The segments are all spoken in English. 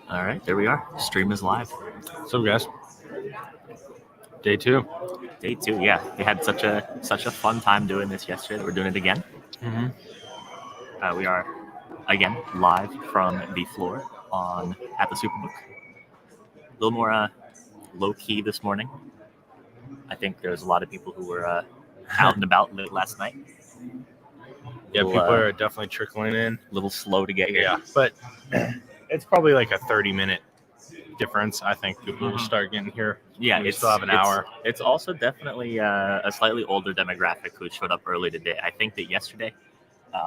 All right, there we are. Stream is live. What's up, guys? Day 2. Day 2. Yeah, we had such a fun time doing this yesterday that we're doing it again. Mm-hmm. We are again live from the floor at the Superbook. A little more low key this morning. I think there's a lot of people who were out and about late last night. Yeah, people are definitely trickling in. A little slow to get here. Yeah, but it's probably like a 30-minute difference. I think people will start getting here. Yeah, we still have an hour. It's also definitely a slightly older demographic who showed up early today. I think that yesterday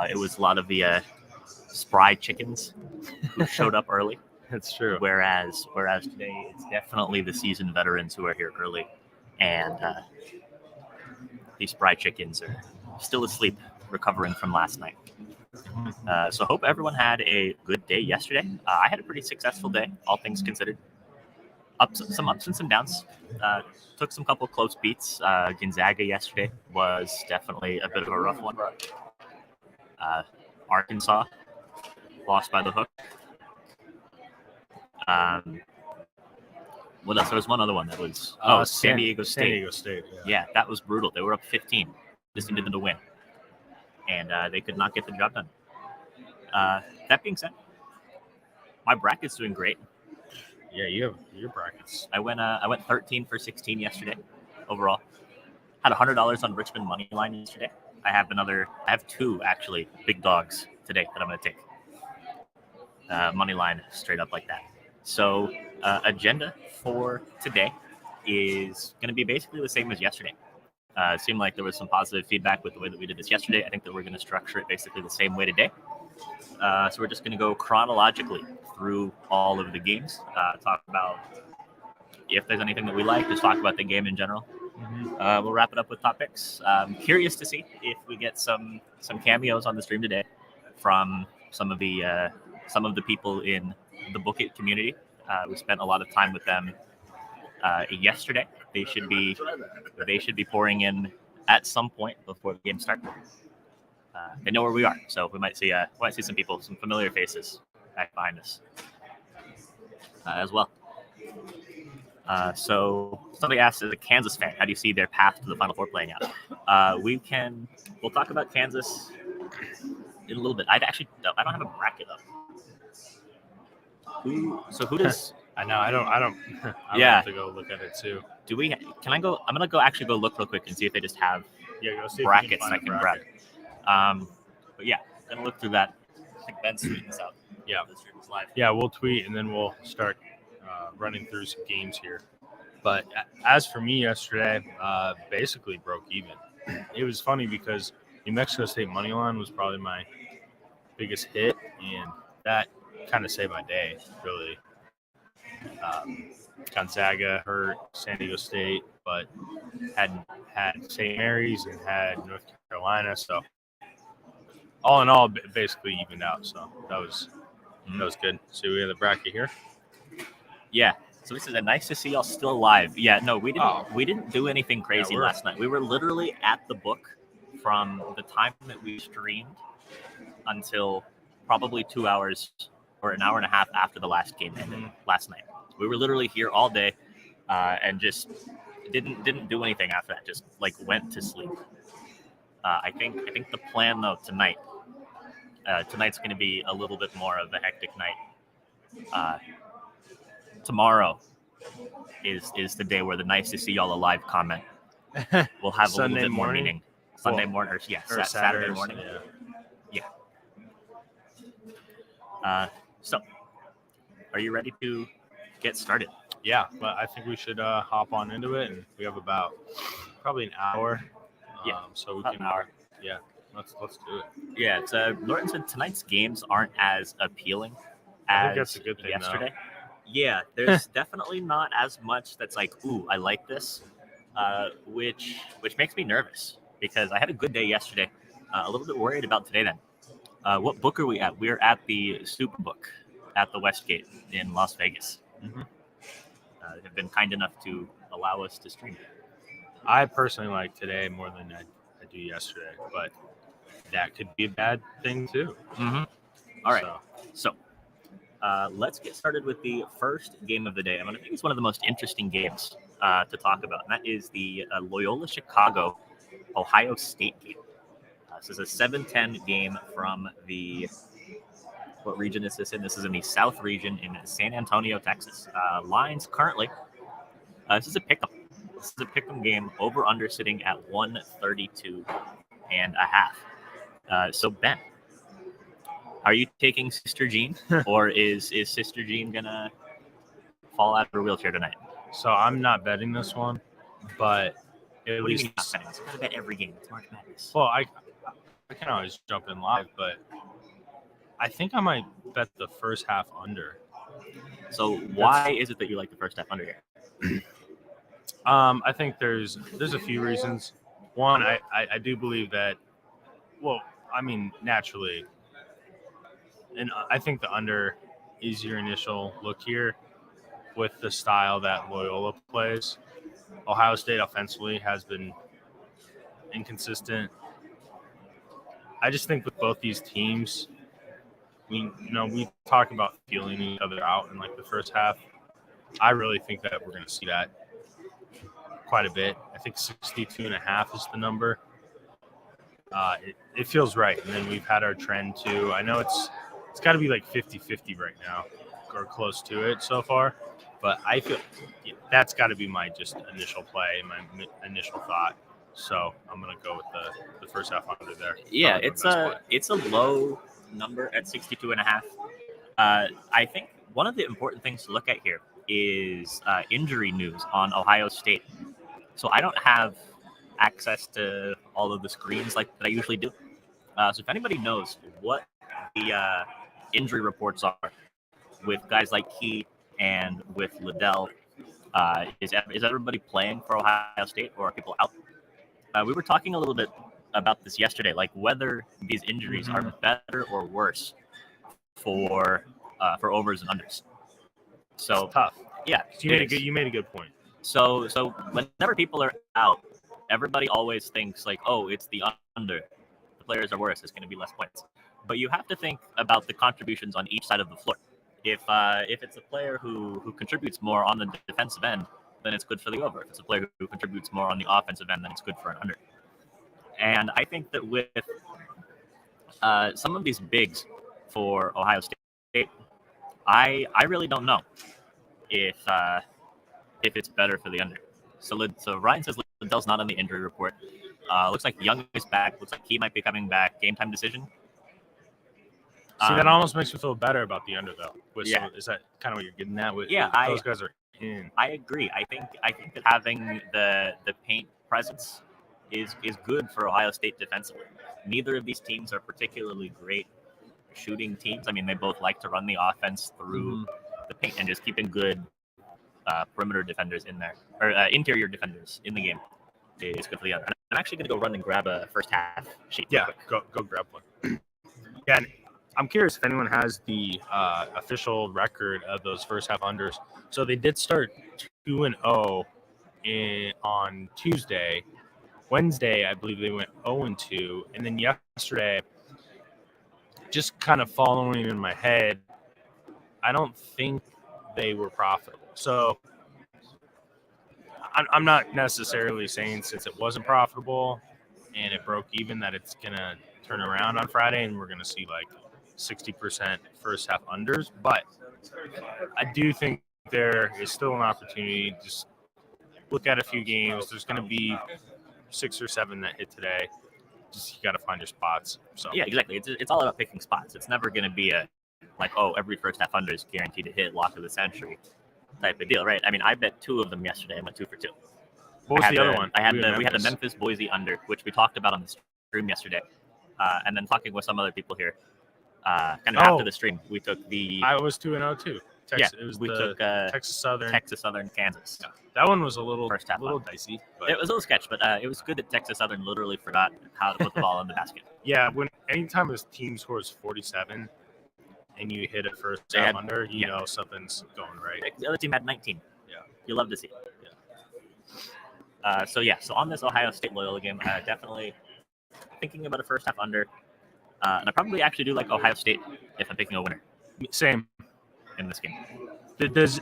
it was a lot of the spry chickens who showed up early. That's true. Whereas today it's definitely the seasoned veterans who are here early, and these spry chickens are still asleep, recovering from last night. So hope everyone had a good day yesterday. I had a pretty successful day, all things considered. Some ups and some downs. Took some couple close beats. Gonzaga yesterday was definitely a bit of a rough one. Arkansas lost by the hook. What else? There was one other one that was San Diego State. San Diego State. Yeah, that was brutal. They were up 15, just needed them to win, and they could not get the job done. That being said, my bracket's doing great. Yeah, you have your brackets. I went 13 for 16 yesterday overall. Had $100 on Richmond money line yesterday. I have 2 actually big dogs today that I'm going to take. Money line straight up like that. So agenda for today is going to be basically the same as yesterday. It seemed like there was some positive feedback with the way that we did this yesterday. I think that we're going to structure it basically the same way today. So we're just going to go chronologically through all of the games, talk about if there's anything that we like, just talk about the game in general. We'll wrap it up with top picks. Curious to see if we get some cameos on the stream today from some of the people in the Book It community. We spent a lot of time with them yesterday. They should be pouring in at some point before the game starts. They know where we are, so we might see some people, some familiar faces back behind us as well. So somebody asked, as a Kansas fan, how do you see their path to the Final Four playing out? We'll talk about Kansas in a little bit. I don't have a bracket up. Who does? I know. I don't. have to go look at it too. Do we? Can I go? I'm gonna go look real quick and see if they just have go see brackets I can grab. But yeah, gonna look through that. I think Ben's tweeting this out. Yeah. The stream is live. Yeah, we'll tweet and then we'll start running through some games here. But as for me yesterday, basically broke even. It was funny because New Mexico State money line was probably my biggest hit, and that kind of saved my day, really. Gonzaga hurt San Diego State, but had St. Mary's and had North Carolina, so all in all, basically evened out. So that was good. So we have the bracket here. Yeah. So this is nice to see y'all still alive. Yeah. No, we didn't do anything crazy last night. We were literally at the book from the time that we streamed until probably 2 hours or an hour and a half after the last game ended last night. We were literally here all day and just didn't do anything after that. Just went to sleep. I think the plan though tonight's going to be a little bit more of a hectic night. Tomorrow is the day where the nice to see y'all alive comment will have a little bit more meaning. Sunday morning, or Saturday morning. Yeah. So, are you ready to get started? Yeah, but I think we should hop on into it, and we have about probably an hour. So we can. An hour. Yeah, let's do it. Yeah, it's Norton said tonight's games aren't as appealing I think as that's a good thing, yesterday. Yeah, there's definitely not as much that's like, ooh, I like this, which makes me nervous because I had a good day yesterday. A little bit worried about today then. What book are we at? We're at the Superbook at the Westgate in Las Vegas. They've been kind enough to allow us to stream. I personally like today more than I do yesterday, but that could be a bad thing too. All right. So Let's get started with the first game of the day. I think it's one of the most interesting games to talk about, and that is the Loyola Chicago Ohio State game. This is a 7-10 game from what region is this in? This is in the South region in San Antonio, Texas. Lines currently, this is a pick'em. This is a pick'em game, over/under sitting at 132.5. So Ben, are you taking Sister Jean, or is Sister Jean gonna fall out of her wheelchair tonight? So I'm not betting this one, but at What least do you mean not betting? You gotta bet every game. It's March Madness. Well, I can always jump in live, but I think I might bet the first half under. So why is it that you like the first half under here? I think there's a few reasons. One, I do believe that. Well, I mean, naturally, and I think the under is your initial look here with the style that Loyola plays. Ohio State offensively has been inconsistent. I just think with both these teams, we talk about feeling each other out in like the first half. I really think that we're going to see that quite a bit. I think 62.5 is the number. It feels right. And then we've had our trend too. I know it's got to be like 50-50 right now or close to it so far. But I feel that's got to be my just initial play, my initial thought. So I'm going to go with the first half under there. Yeah, it's a low number at 62.5. I think one of the important things to look at here is injury news on Ohio State. So I don't have access to all of the screens like that I usually do. So if anybody knows what the injury reports are with guys like Key and with Liddell, is everybody playing for Ohio State, or are people out? We were talking a little bit about this yesterday, like whether these injuries are better or worse for overs and unders. So it's tough. Yeah, you made a good point. So whenever people are out, everybody always thinks like, oh, it's the under. The players are worse. It's going to be less points. But you have to think about the contributions on each side of the floor. If it's a player who contributes more on the defensive end, then it's good for the over. If it's a player who contributes more on the offensive end, then it's good for an under. And I think that with some of these bigs for Ohio State, I really don't know if it's better for the under. So Ryan says Liddell's not on the injury report. Looks like Young is back. Looks like he might be coming back. Game time decision. See, that almost makes me feel better about the under, though. Yeah. Is that kind of what you're getting at? Those guys are in. I agree. I think that having the paint presence is good for Ohio State defensively. Neither of these teams are particularly great shooting teams. I mean, they both like to run the offense through the paint and just keeping good perimeter defenders in there, or interior defenders in the game is good for the under. I'm actually going to go run and grab a first half sheet. Yeah, go grab one. Yeah, and I'm curious if anyone has the official record of those first half unders. So they did start 2-0 on Tuesday. Wednesday, I believe they went 0-2, and then yesterday, just kind of following in my head, I don't think they were profitable. So I'm not necessarily saying since it wasn't profitable and it broke even that it's going to turn around on Friday and we're going to see like 60% first half unders. But I do think there is still an opportunity. Just look at a few games. There's going to be 6 or 7 that hit today. Just you got to find your spots. So yeah, exactly. It's all about picking spots. It's never going to be every first half under is guaranteed to hit lock of the century type of deal, right? I mean, I bet 2 of them yesterday. I went 2 for 2. What was the other one? We had the Memphis Boise under, which we talked about on the stream yesterday, and then talking with some other people here. After the stream, we took the. I was 2-0 too. We took Texas Southern, Kansas. Yeah, that one was a little dicey. But it was a little sketch, but it was good that Texas Southern literally forgot how to put the ball in the basket. Yeah, anytime a team scores 47 and you hit it first half under, you know something's going right. The other team had 19. Yeah, you love to see it. Yeah. So on this Ohio State Loyola game, definitely thinking about a first half under, and I probably actually do like Ohio State if I'm picking a winner. Same. in this game. Is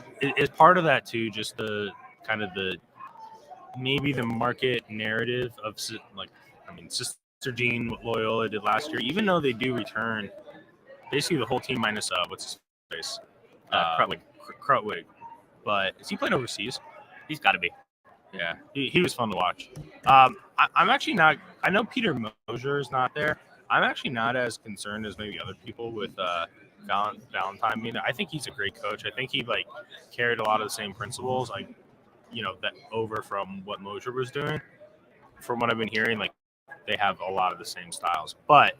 part of that too just the kind of maybe the market narrative of Sister Jean, what Loyola did last year, even though they do return basically the whole team minus what's his face, Krutwig. But is he playing overseas? He's got to be. Yeah, he was fun to watch. I'm actually not. I know Peter Mosier is not there. I'm actually not as concerned as maybe other people with Valentine. I mean, I think he's a great coach. I think he carried a lot of the same principles, that over from what Mosier was doing. From what I've been hearing, they have a lot of the same styles, but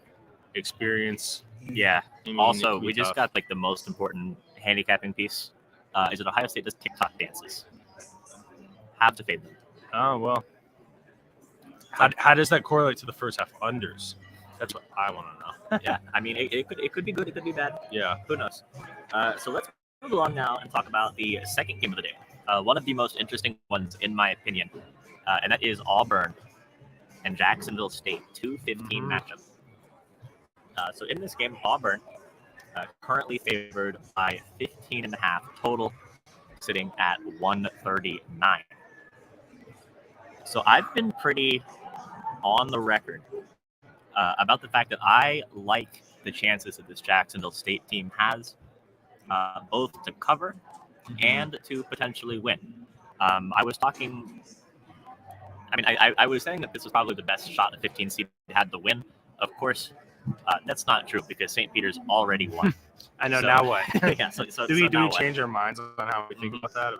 experience. Yeah. Also, we just got the most important handicapping piece. Is it Ohio State does TikTok dances? Have to fade them. Oh well. How does that correlate to the first half unders? That's what I want to know. Yeah, I mean, it could be good, it could be bad. Yeah, who knows? So let's move along now and talk about the second game of the day. One of the most interesting ones, in my opinion, and that is Auburn and Jacksonville State 2-15 matchup. So in this game, Auburn currently favored by 15.5 total, sitting at 139. So I've been pretty on the record about the fact that I like the chances that this Jacksonville State team has both to cover and to potentially win. I was talking. I mean, I was saying that this was probably the best shot the 15 seed had to win. Of course, that's not true because St. Peter's already won. I know. So, now what? Yeah. So do we change our minds on how we think about that?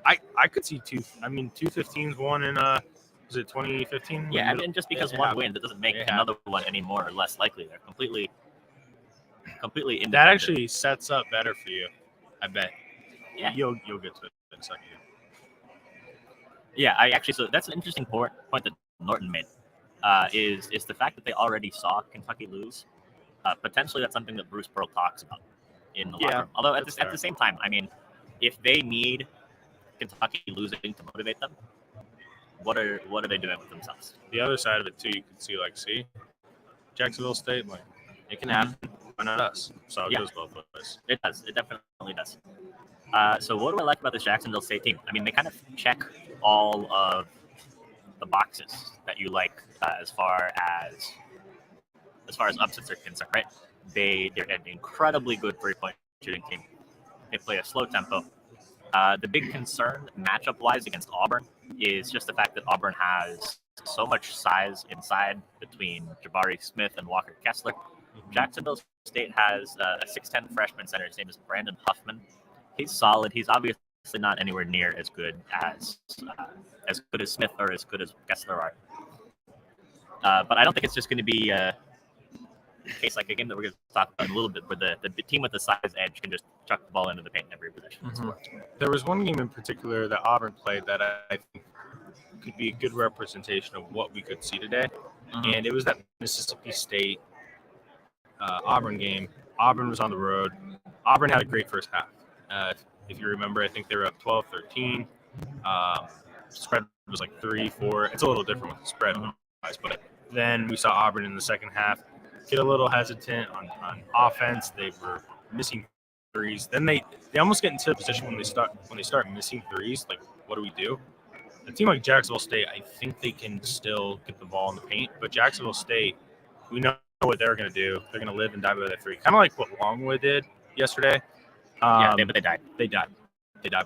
I could see 2-15's won in was it 2015? Yeah, I mean, just because one wins, it doesn't make another one any more or less likely. They're completely independent. That actually sets up better for you, I bet. Yeah, you'll get to it in a second. Yeah, so that's an interesting point that Norton made. Is the fact that they already saw Kentucky lose. Potentially, that's something that Bruce Pearl talks about in the locker room. Although at the same time, I mean, if they need Kentucky losing to motivate them, what are they doing with themselves? The other side of it too, you can see, Jacksonville State, it can happen. Why not us? So it goes both ways. It does. It definitely does. So what do I like about this Jacksonville State team? I mean, they kind of check all of the boxes that you like as far as upsets are concerned, right? They're an incredibly good 3-point shooting team. They play a slow tempo. The big concern matchup-wise against Auburn is just the fact that Auburn has so much size inside between Jabari Smith and Walker Kessler. Jacksonville State has a 6'10 freshman center. His name is Brandon Huffman. He's solid. He's obviously not anywhere near as good as Smith or as good as Kessler are. But I don't think it's just going to be a case like a game that we're going to talk about in a little bit, where the team with the size edge can just chuck the ball into the paint in every position. Mm-hmm. There was one game in particular that Auburn played that I think could be a good representation of what we could see today, and it was that Mississippi State Auburn game. Auburn was on the road. Auburn had a great first half. If you remember, I think they were up 12-13. Spread was 3-4. It's a little different with the spread, but then we saw Auburn in the second half get a little hesitant on offense. They were missing threes. Then they almost get into a position when they start missing threes. What do we do? A team like Jacksonville State, I think they can still get the ball in the paint, but Jacksonville State, we know what they're going to do. They're going to live and die by that three, kind of like what Longwood did yesterday. But they died. They died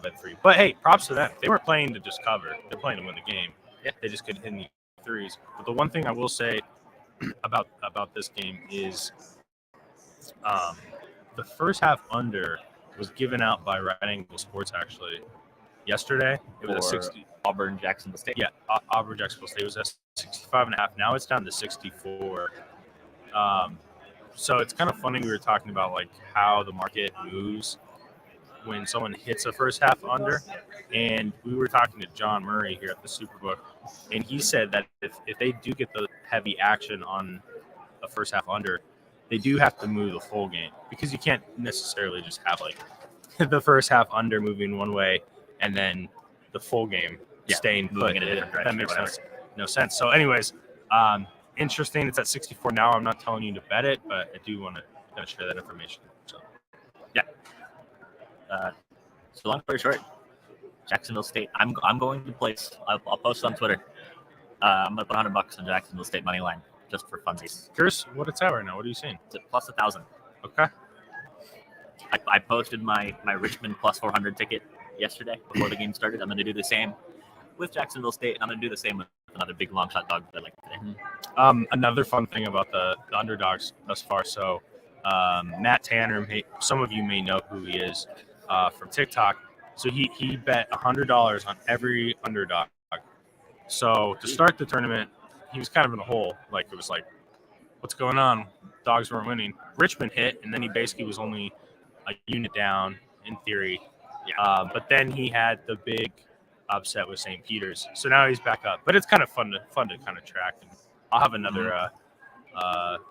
by the three. But hey, props to them. They weren't playing to just cover. They're playing to win the game. Yeah. They just couldn't hit any threes. But the one thing I will say about this game is the first half under was given out by Right Angle Sports actually yesterday. It was a 60. Auburn Jacksonville State. Yeah, Auburn Jacksonville State was at 65.5. Now it's down to 64. So it's kind of funny. We were talking about how the market moves when someone hits a first half under, and we were talking to John Murray here at the Superbook, and he said that if they do get the heavy action on a first half under, they do have to move the full game, because you can't necessarily just have the first half under moving one way and then the full game staying put in a different direction. That makes no sense. So anyways, interesting. It's at 64 now. I'm not telling you to bet it, but I do want to share that information. So, yeah. So long story short, Jacksonville State. I'm going to place. I'll post on Twitter. I'm gonna put $100 on Jacksonville State money line just for funsies. Curious what it's at right now. What are you seeing? It's at plus 1,000. Okay. I posted my Richmond plus 400 ticket yesterday before the game started. I'm gonna do the same with Jacksonville State, and I'm gonna do the same with another big long shot dog that I like today. Another fun thing about the underdogs thus far. So Matt Tanner, some of you may know who he is from TikTok. So he bet $100 on every underdog. So to start the tournament, he was kind of in a hole. Like it was like, what's going on? Dogs weren't winning. Richmond hit, and then he basically was only a unit down in theory. Yeah. But then he had the big upset with St. Peter's. So now he's back up. But it's kind of fun to kind of track. And I'll have another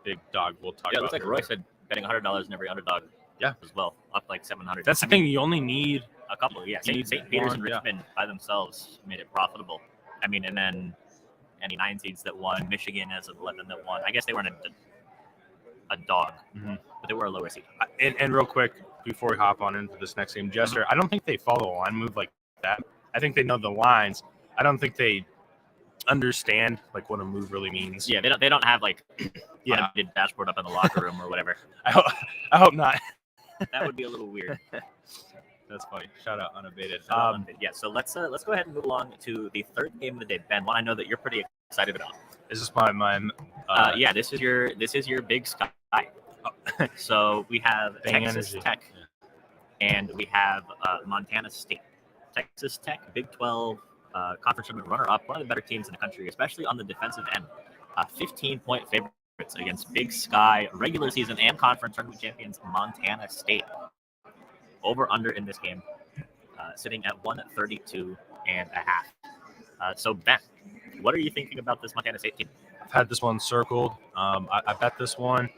big dog we'll talk about. Yeah, it looks like Roy said betting $100 in every underdog. Yeah. As well, up like 700. That's the thing. You only need a couple. Yeah, St. Peter's and Richmond by themselves made it profitable. I mean, and then any 9 seeds that won, Michigan as an 11 that won. I guess they weren't a dog, but they were a lower seed. And real quick, before we hop on into this next game, Jester, I don't think they follow a line move like that. I think they know the lines. I don't think they understand like what a move really means. Yeah, they don't have like automated dashboard up in the locker room or whatever. I hope not. That would be a little weird. That's funny. Shout out unabated. Yeah, so let's go ahead and move along to the third game of the day. Ben, one I know that you're pretty excited about. Is this my yeah, this is your big sky. So we have Texas Tech and we have Montana State. Texas Tech, Big 12 conference tournament runner-up, one of the better teams in the country, especially on the defensive end. 15-point favorites against Big Sky, regular season and conference tournament champions Montana State. Over/under in this game, sitting at 132.5. So Ben, what are you thinking about this Montana State team? I've had this one circled. I bet this one.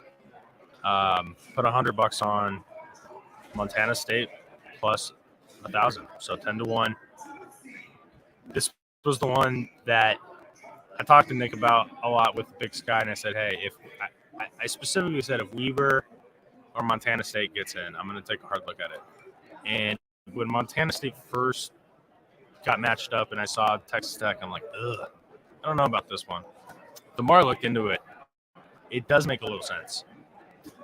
Put $100 on Montana State plus 1,000, so 10-1. This was the one that I talked to Nick about a lot with Big Sky, and I said, hey, if I specifically said if Weaver or Montana State gets in, I'm going to take a hard look at it. And when Montana State first got matched up and I saw Texas Tech, I'm like, ugh, I don't know about this one. The more I looked into it, it does make a little sense.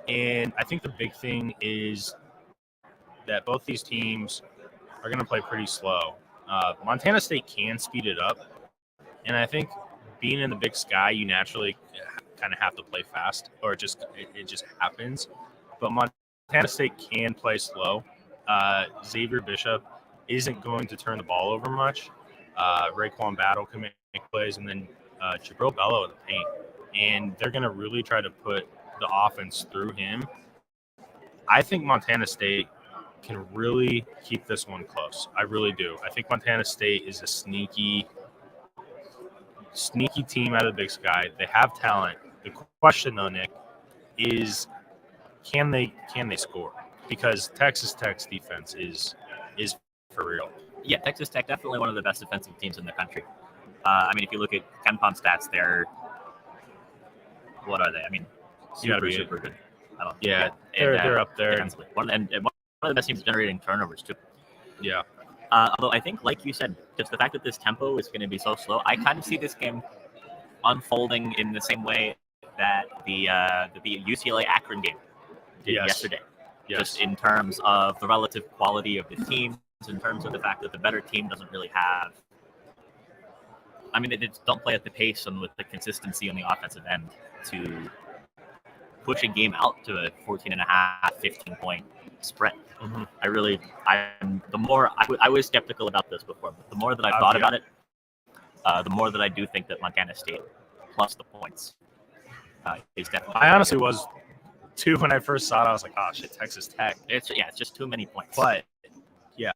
And I think the big thing is that both these teams are going to play pretty slow. Montana State can speed it up. And I think being in the Big Sky, you naturally kind of have to play fast, or it just happens. But Montana State can play slow. Xavier Bishop isn't going to turn the ball over much. Raekwon Battle can make plays, and then Jabril Bello in the paint. And they're going to really try to put the offense through him. I think Montana State can really keep this one close. I really do. I think Montana State is a sneaky team out of the Big Sky. They have talent. The question, though, Nick, is can they score? Because Texas Tech's defense is for real. Yeah, Texas Tech definitely one of the best defensive teams in the country. I mean, if you look at KenPom stats, what are they? I mean, super good. They're up there. Defensively. One of the best teams generating turnovers too. Yeah. Although I think, like you said, just the fact that this tempo is going to be so slow, I kind of see this game unfolding in the same way that the UCLA Akron game did yesterday. Yes. Just in terms of the relative quality of the teams, in terms of the fact that the better team doesn't really have. I mean, they just don't play at the pace and with the consistency on the offensive end to push a game out to a 14.5, 15-point spread. Mm-hmm. I was skeptical about this before, but the more that I thought about it, the more that I do think that Montana State plus the points is definitely. I honestly was too when I first saw it. I was like, oh shit, Texas Tech. It's just too many points. But yeah,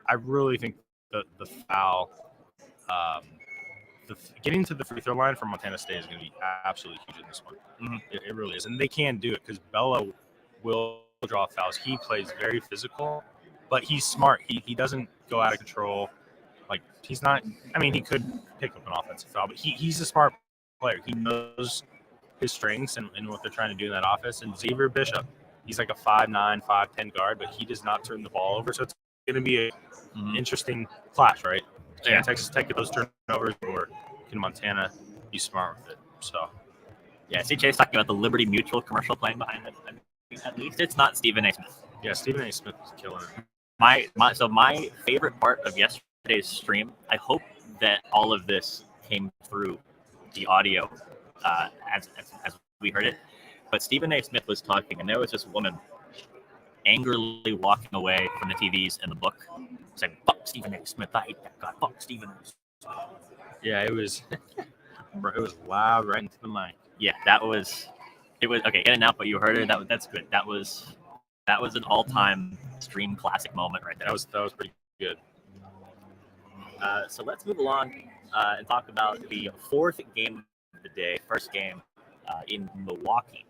I really think the foul. Getting to the free throw line for Montana State is going to be absolutely huge in this one. Mm-hmm. It really is. And they can do it because Bello will draw fouls. He plays very physical, but he's smart. He doesn't go out of control. Like, he's not – I mean, he could pick up an offensive foul, but he's a smart player. He knows his strengths and what they're trying to do in that offense. And Xavier Bishop, He's like a 5'9", 5'10" guard, but he does not turn the ball over. So it's going to be an interesting clash, right? So Yeah. Texas Tech get those turnovers, or can Montana be smart with it? So Yeah, CJ's talking about the Liberty Mutual commercial playing behind it. I mean, at least it's not Stephen A. Smith. yeah, Stephen A. Smith is killing it. My favorite part of yesterday's stream, I hope that all of this came through the audio as we heard it. But Stephen A. Smith was talking, and there was this woman angrily walking away from the TVs and the book, saying, "Fuck Stephen A. Smith! I hate that guy! Fuck Stephen A. Smith!" Yeah, it was loud right into the mic. Yeah, it was okay. In and out, but you heard it. That's good. That was an all-time stream classic moment right there. That was pretty good. So let's move along and talk about the fourth game of the day. First game in Milwaukee.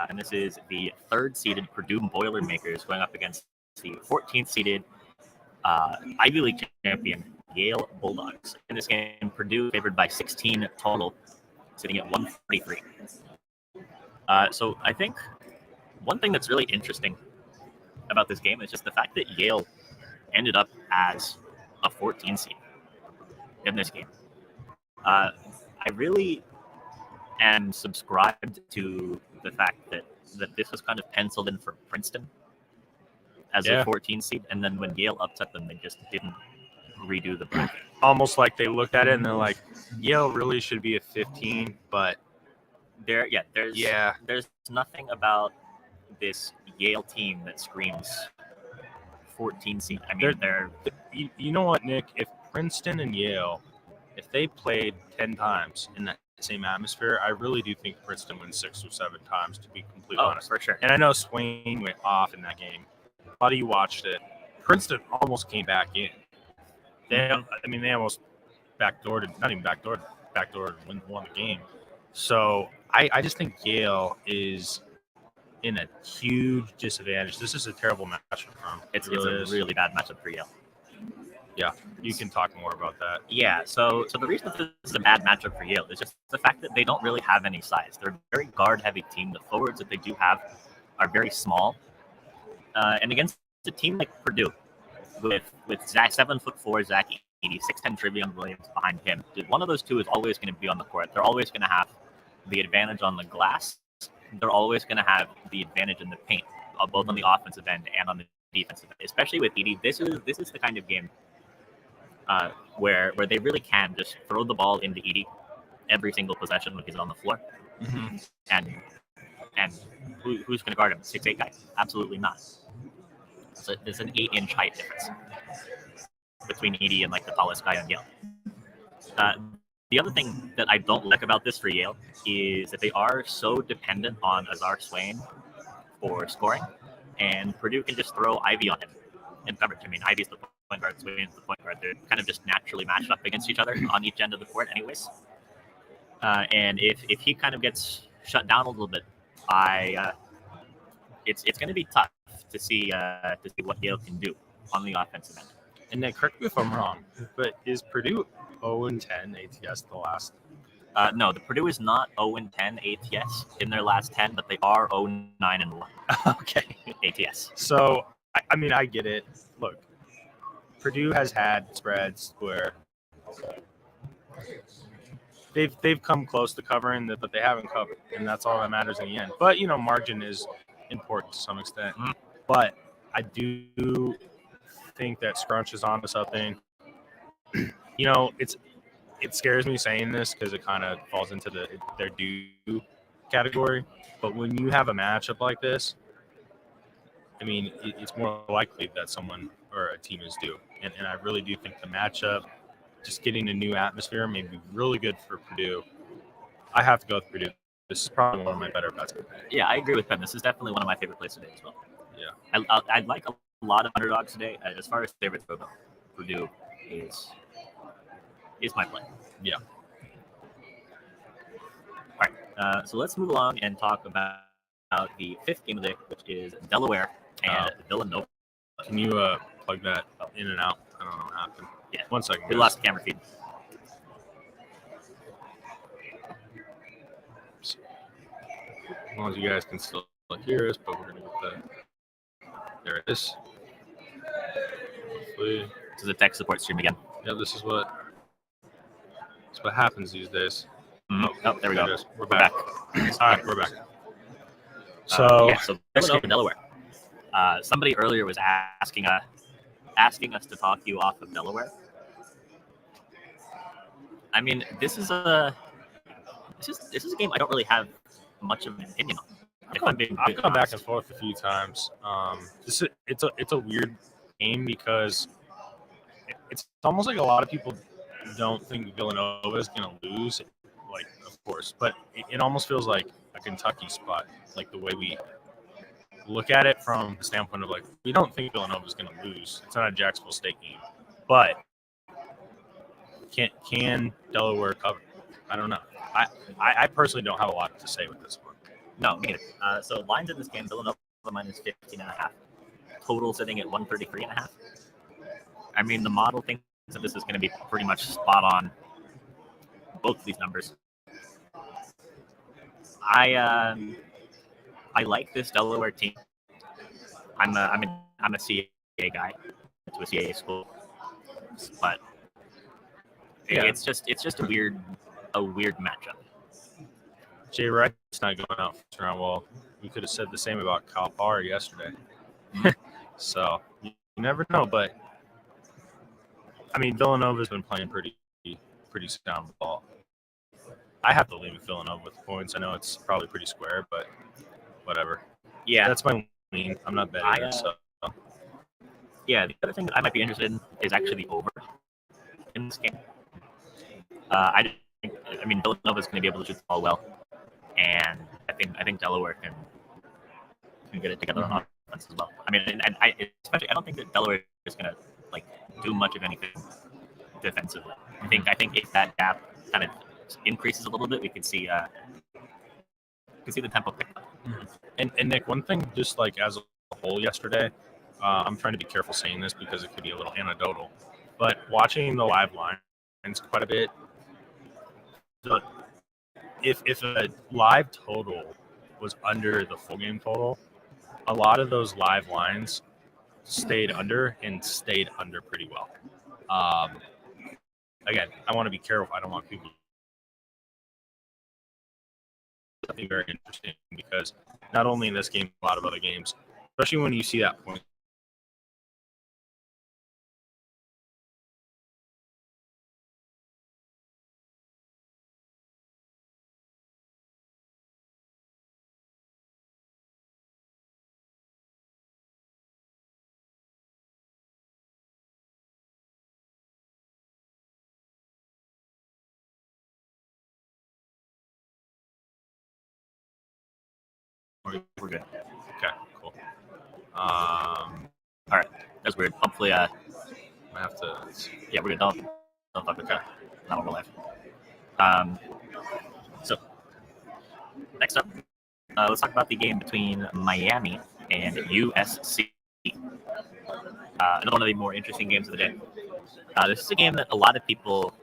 And this is the third-seeded Purdue Boilermakers going up against the 14th-seeded Ivy League champion Yale Bulldogs. In this game, Purdue favored by 16 total, sitting at 143. So I think one thing that's really interesting about this game is just the fact that Yale ended up as a 14 seed in this game. I really am subscribed to the fact that this was kind of penciled in for Princeton as a 14 seed, and then when Yale upset them, they just didn't redo the bracket. Almost like they looked at it and they're like, Yale really should be a 15, but there's nothing about this Yale team that screams 14 seed. I mean, you know what, Nick? If Princeton and Yale, if they played 10 times in that same atmosphere, I really do think Princeton wins 6 or 7 times, to be completely honest. For sure. And I know Swain went off in that game. A lot of you watched it. Princeton almost came back in. They almost backdoored and won the game. So I just think Yale is in a huge disadvantage. This is a terrible matchup for them. It's a really bad matchup for Yale. Yeah, you can talk more about that. Yeah, so the reason this is a bad matchup for Yale is just the fact that they don't really have any size. They're a very guard-heavy team. The forwards that they do have are very small. And against a team like Purdue, with 7'4" Zach Edey, 6'10" Trevion Williams behind him, one of those two is always going to be on the court. They're always going to have the advantage on the glass. They're always going to have the advantage in the paint, both on the offensive end and on the defensive end. Especially with Edey, this is the kind of game where they really can just throw the ball into Edey every single possession when he's on the floor. Mm-hmm. And who's going to guard him? 6'8" guy? Absolutely not. So there's an 8-inch height difference between Edey and like the tallest guy on Yale. The other thing that I don't like about this for Yale is that they are so dependent on Azar Swain for scoring, and Purdue can just throw Ivy on him in coverage. I mean, Ivy's the point guard, Swain's the point guard. They're kind of just naturally matched up against each other on each end of the court anyways. And if he kind of gets shut down a little bit, it's going to be tough to see what Yale can do on the offensive end. And Nick, correct me if I'm wrong, but is Purdue 0-10 ATS the last? No, the Purdue is not 0-10 ATS in their last 10, but they are 0-9-1. Okay, ATS. So I get it. Look, Purdue has had spreads where they've come close to covering, but they haven't covered, and that's all that matters in the end. But margin is important to some extent. Mm-hmm. But I do think that Scrunch is onto something. It scares me saying this because it kind of falls into their due category. But when you have a matchup like this, I mean, it's more likely that someone or a team is due. And I really do think the matchup, just getting a new atmosphere, may be really good for Purdue. I have to go with Purdue. This is probably one of my better bets. Yeah, I agree with Ben. This is definitely one of my favorite plays today as well. Yeah, I'd like a lot of underdogs today. As far as favorites go, though, Purdue is my play. Yeah. All right. So let's move along and talk about the fifth game of the day, which is Delaware and Villanova. Can you plug that in and out? I don't know what happened. Yeah. 1 second. We lost the camera feed. As long as you guys can still hear us, but we're gonna get the. There it is. Hopefully, This is a tech support stream again. yeah, this is what happens these days. Oh, there we go. We're back. All right, we're back. So Villanova and Delaware. Somebody earlier was asking us to talk you off of Delaware. I mean, this is a game I don't really have much of an opinion on. I've gone back and forth a few times. It's a weird game because it's almost like a lot of people don't think Villanova is going to lose. Like, of course, but it almost feels like a Kentucky spot, like the way we look at it from the standpoint of like, we don't think Villanova is going to lose. It's not a Jacksonville State game, but can Delaware cover? I don't know. I personally don't have a lot to say with this one. No, me neither. So lines in this game, Villanova minus 15.5. Total sitting at 133.5. I mean, the model thinks that this is going to be pretty much spot on both of these numbers. I like this Delaware team. I'm a CAA guy to a CAA school, but it's just a weird matchup. Jay Wright's not going out first round. Well, we could have said the same about Kyle Parr yesterday. So you never know, but I mean, Villanova's been playing pretty sound ball. I have to leave with Villanova with points. I know it's probably pretty square, but whatever. Yeah, that's my lean. I'm not betting. So. Yeah, the other thing that I might be interested in is actually the over in this game. I mean, Villanova's going to be able to shoot the ball well, and I think Delaware can get it together on offense as well. I mean, and I don't think that Delaware is going to like do much of anything defensively. I think if that gap kind of increases a little bit, we could see the tempo pick up. And Nick, one thing, just like as a whole yesterday, I'm trying to be careful saying this because it could be a little anecdotal, but watching the live lines quite a bit, if a live total was under the full game total, a lot of those live lines stayed under pretty well. Again, I want to be careful. I don't want people. Something very interesting because not only in this game, a lot of other games, especially when you see that point. We're good. Okay, cool. All right, that's weird. Hopefully, I have to. Yeah, we're good. Don't fuck with that. Not over live. So next up, let's talk about the game between Miami and USC. Another one of the more interesting games of the day. This is a game that a lot of people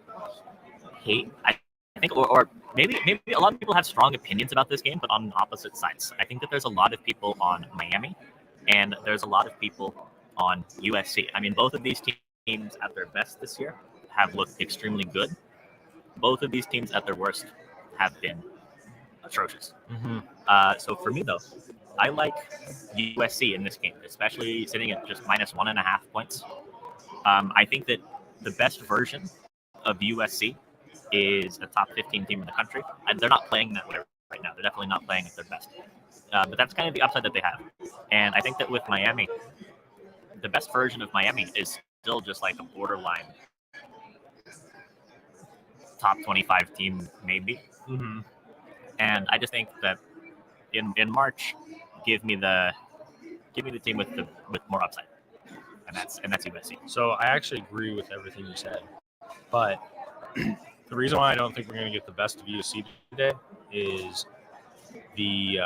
hate. I think, or maybe a lot of people have strong opinions about this game, but on opposite sides. I think that there's a lot of people on Miami, and there's a lot of people on USC. I mean, both of these teams at their best this year have looked extremely good. Both of these teams at their worst have been atrocious. So for me, though, I like USC in this game, especially sitting at just minus 1.5 points. I think that the best version of USC is a top 15 team in the country. And they're not playing that way right now. They're definitely not playing at their best. But that's kind of the upside that they have. And I think that with Miami, the best version of Miami is still just like a borderline top 25 team, maybe. And I just think that in March, give me the team with more upside, and that's USC. So I actually agree with everything you said, but the reason why I don't think we're going to get the best of USC today is the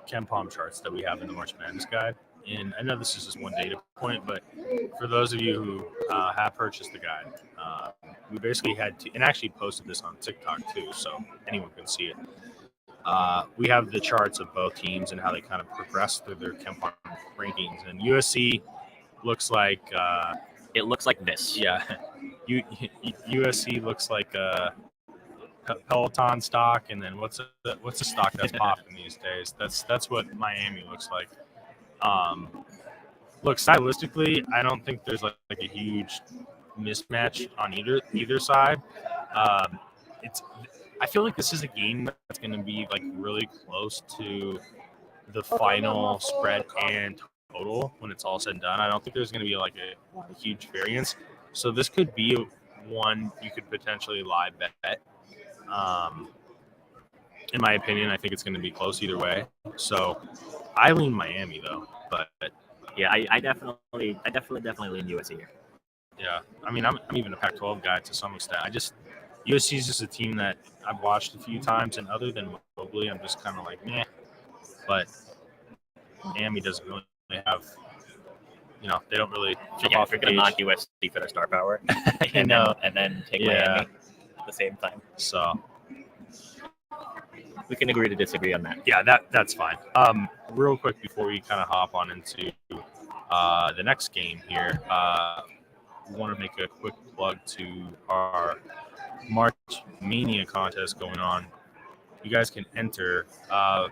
KenPom charts that we have in the March Madness guide. And I know this is just one data point, but for those of you who have purchased the guide, we basically had to, and actually posted this on TikTok too, so anyone can see it. we have the charts of both teams and how they kind of progress through their KenPom rankings. And USC looks like it looks like this. Yeah, USC looks like a Peloton stock, and then what's the stock that's popping these days? That's what Miami looks like. Look, stylistically, I don't think there's like a huge mismatch on either side. I feel like this is a game that's going to be like really close to the final spread and total when it's all said and done. I don't think there's going to be like a huge variance. So this could be one you could potentially live bet. In my opinion, I think it's going to be close either way. So I lean Miami though, but yeah, I definitely lean USC here. Yeah, I mean, I'm even a Pac-12 guy to some extent. USC is just a team that I've watched a few times, and other than Mobley, I'm just kind of like, meh. But Miami doesn't really have, they don't really jump off. You're going to knock USC for their star power, and then take Miami at the same time. So we can agree to disagree on that. Yeah, that's fine. Real quick before we kind of hop on into the next game here, we want to make a quick plug to our March Mania contest going on. You guys can enter.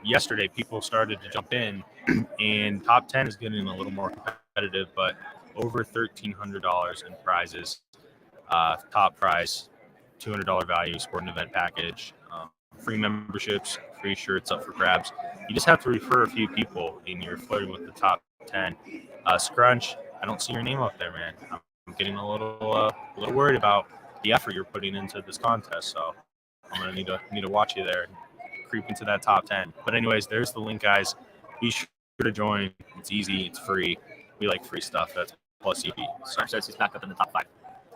Yesterday, people started to jump in, and top 10 is getting a little more competitive, but over $1,300 in prizes. Top prize, $200 value, sporting event package, free memberships, free shirts up for grabs. You just have to refer a few people, and you're flirting with the top 10. Scrunch, I don't see your name up there, man. I'm getting a little worried about the effort you're putting into this contest, so I'm gonna need to watch you there and creep into that top 10. But anyways, there's the link, guys. Be sure to join. It's easy, it's free. We like free stuff. That's plus EP. So says he's back up in the top 5.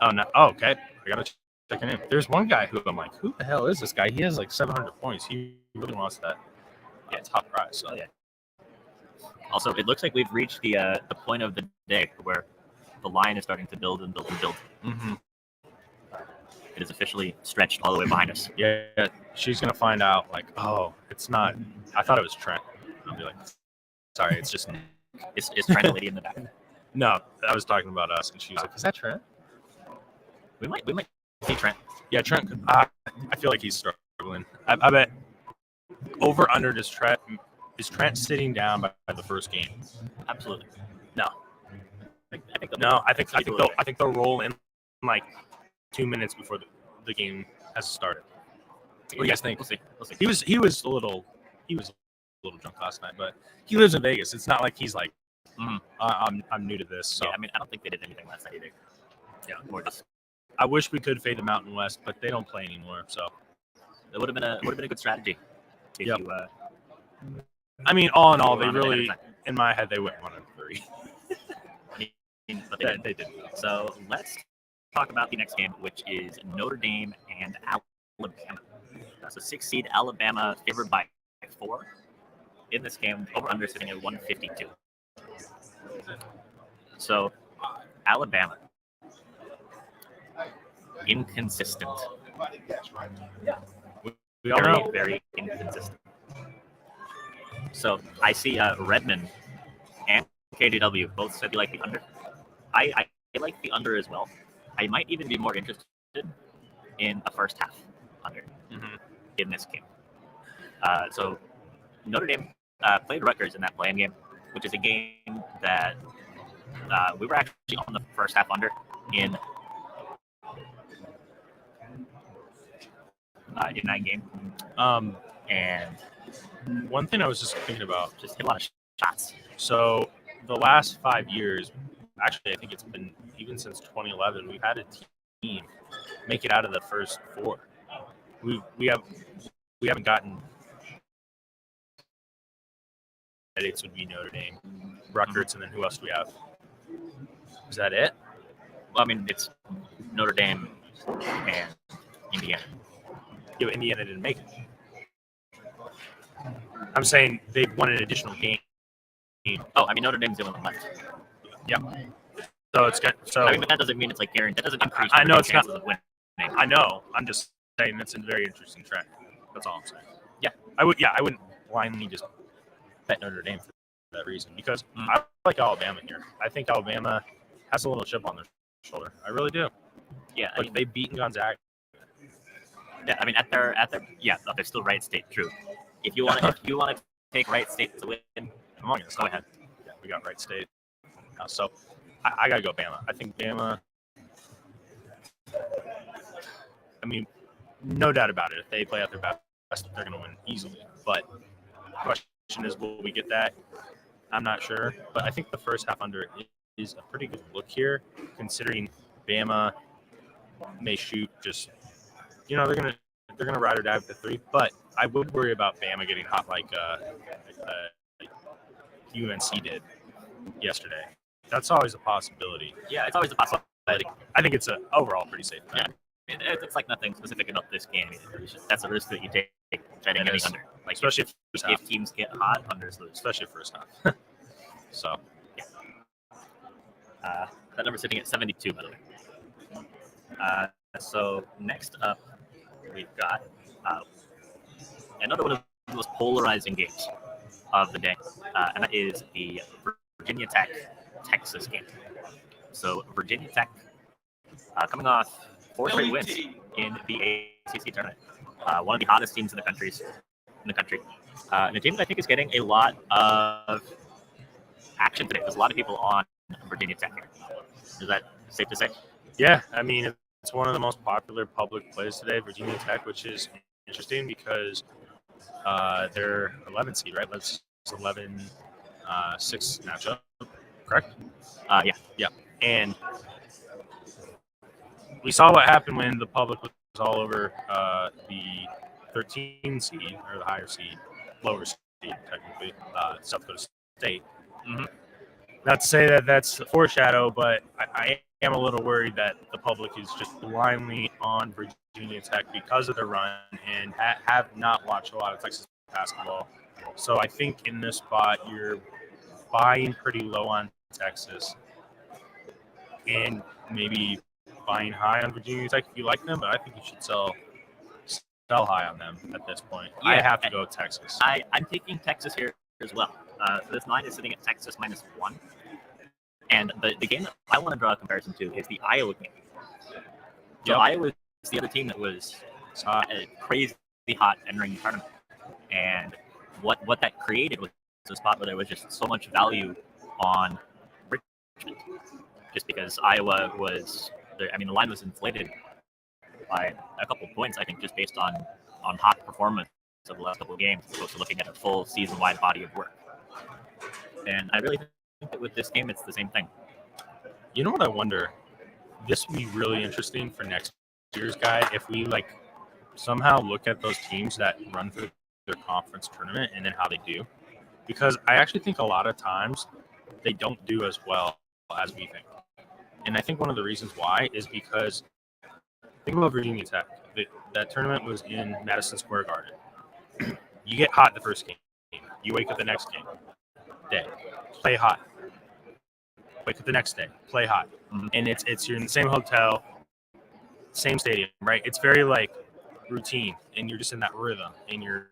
Oh no. Oh, okay. I gotta check in. There's one guy who I'm like, who the hell is this guy? He has like 700 points. He really wants that. Yeah, top prize. So yeah. Also, it looks like we've reached the point of the day where the line is starting to build and build and build. Mm-hmm. It is officially stretched all the way behind us. Yeah, she's gonna find out like, oh, it's not. I thought it was Trent. I'll be like, sorry, it's just. Is Trent a lady in the back? No, I was talking about us, and she was like, is that Trent? We might see Trent. Yeah, Trent. I feel like he's struggling. I bet over under is Trent sitting down by the first game? Absolutely. No. I think they'll roll in like 2 minutes before the game has started. What do you guys think? We'll see. He was a little drunk last night, but he lives in Vegas. It's not like he's like, I'm new to this. So yeah, I mean, I don't think they did anything last night either. Yeah, more just. I wish we could fade the Mountain West, but they don't play anymore. So it would have been a good strategy. If yep. you, I mean, all in all, they really, in my head, they went 1-3. But they did. So let's talk about the next game, which is Notre Dame and Alabama. So 6 seed Alabama favored by 4 in this game. Over under sitting at 152. So Alabama, inconsistent. Very, very inconsistent. So I see Redmond and KDW both said they like the under. I like the under as well. I might even be more interested in a first half under in this game. So Notre Dame played Rutgers in that play-in game, which is a game that we were actually on the first half under in that game. And one thing I was just thinking about, just hit a lot of shots. So the last 5 years, actually, I think it's been even since 2011, we've had a team make it out of the first 4. We haven't gotten. It would be Notre Dame, Rutgers, and then who else do we have? Is that it? Well, I mean, it's Notre Dame and Indiana. Yeah, but Indiana didn't make it. I'm saying they've won an additional game. Oh, I mean, Notre Dame's the only one left. Yeah. So it's good. So I mean, but that doesn't mean it's like guaranteed. That doesn't increase. I know it's not. Of winning. I know. I'm just saying it's a very interesting trend. That's all I'm saying. Yeah, I wouldn't blindly just bet Notre Dame for that reason because I like Alabama here. I think Alabama has a little chip on their shoulder. I really do. Yeah, Like they've beaten Gonzaga. Yeah, I mean at their they're still Wright State. True. If you want to take Wright State to win, go ahead. Yeah, we got Wright State. So I gotta go Bama. I think Bama. I mean, no doubt about it. If they play out their best, they're gonna win easily. But the question is, will we get that? I'm not sure. But I think the first half under is a pretty good look here, considering Bama may shoot just. They're gonna ride or die with the three, but I would worry about Bama getting hot like UNC did yesterday. That's always a possibility. Yeah, it's always a possibility. I think it's overall pretty safe. Yeah, it's like nothing specific about this game. That's a risk that you take betting any under. Like especially if teams get hot, unders lose. Especially first half. So yeah. That number's sitting at 72, by the way. So next up, we've got another one of the most polarizing games of the day, and that is the Virginia Tech-Texas game. So Virginia Tech coming off 4 straight wins in the ACC tournament, one of the hottest teams in the country, and a team that I think is getting a lot of action today. There's a lot of people on Virginia Tech here. Is that safe to say? Yeah, I mean, it's one of the most popular public plays today, Virginia Tech, which is interesting because they're 11 seed, right? That's 11-6 matchup, correct? Yeah. And we saw what happened when the public was all over the 13 seed, or the higher seed, lower seed, technically, South Dakota State. Mm-hmm. Not to say that that's a foreshadow, but I am a little worried that the public is just blindly on Virginia Tech because of their run and have not watched a lot of Texas basketball. So I think in this spot, you're buying pretty low on Texas and maybe buying high on Virginia Tech if you like them, but I think you should sell high on them at this point. Yeah, I have to go Texas. I'm taking Texas here as well. This line is sitting at Texas -1. And the game that I want to draw a comparison to is the Iowa game. So Iowa is the other team that was crazy hot entering the tournament. And what that created was a spot where there was just so much value on Richmond. Just because Iowa was, the line was inflated by a couple of points, I think, just based on hot performance of the last couple of games, as opposed to looking at a full season-wide body of work. And I really think that with this game, it's the same thing. You know what I wonder? This would be really interesting for next year's guide if we somehow look at those teams that run through their conference tournament and then how they do. Because I actually think a lot of times they don't do as well as we think. And I think one of the reasons why is because think about Virginia Tech. That tournament was in Madison Square Garden. You get hot the first game. You wake up the next day, play hot. Wake up the next day, play hot. Mm-hmm. And it's you're in the same hotel, same stadium, right? It's very routine, and you're just in that rhythm, and you're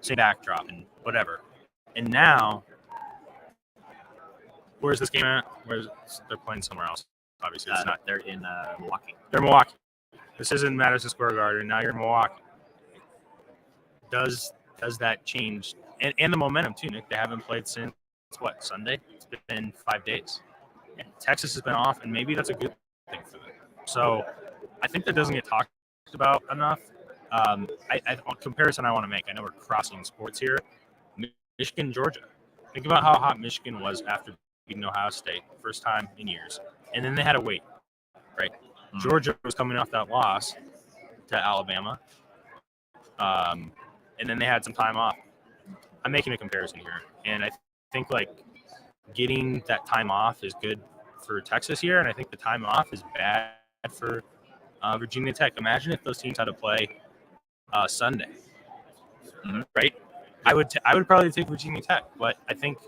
same backdrop and whatever. And now, where's this game at? They're playing somewhere else? Obviously, it's not. They're in Milwaukee. They're Milwaukee. This isn't Madison Square Garden. Now you're in Milwaukee. Does that change? And the momentum too, Nick. They haven't played since Sunday? It's been 5 days. Yeah. Texas has been off, and maybe that's a good thing for them. So I think that doesn't get talked about enough. Comparison I want to make. I know we're crossing sports here. Michigan, Georgia. Think about how hot Michigan was after beating Ohio State, first time in years, and then they had to wait. Right. Mm-hmm. Georgia was coming off that loss to Alabama, and then they had some time off. I'm making a comparison here, and I think getting that time off is good for Texas here, and I think the time off is bad for Virginia Tech. Imagine if those teams had to play Sunday, right? I would probably take Virginia Tech, but I think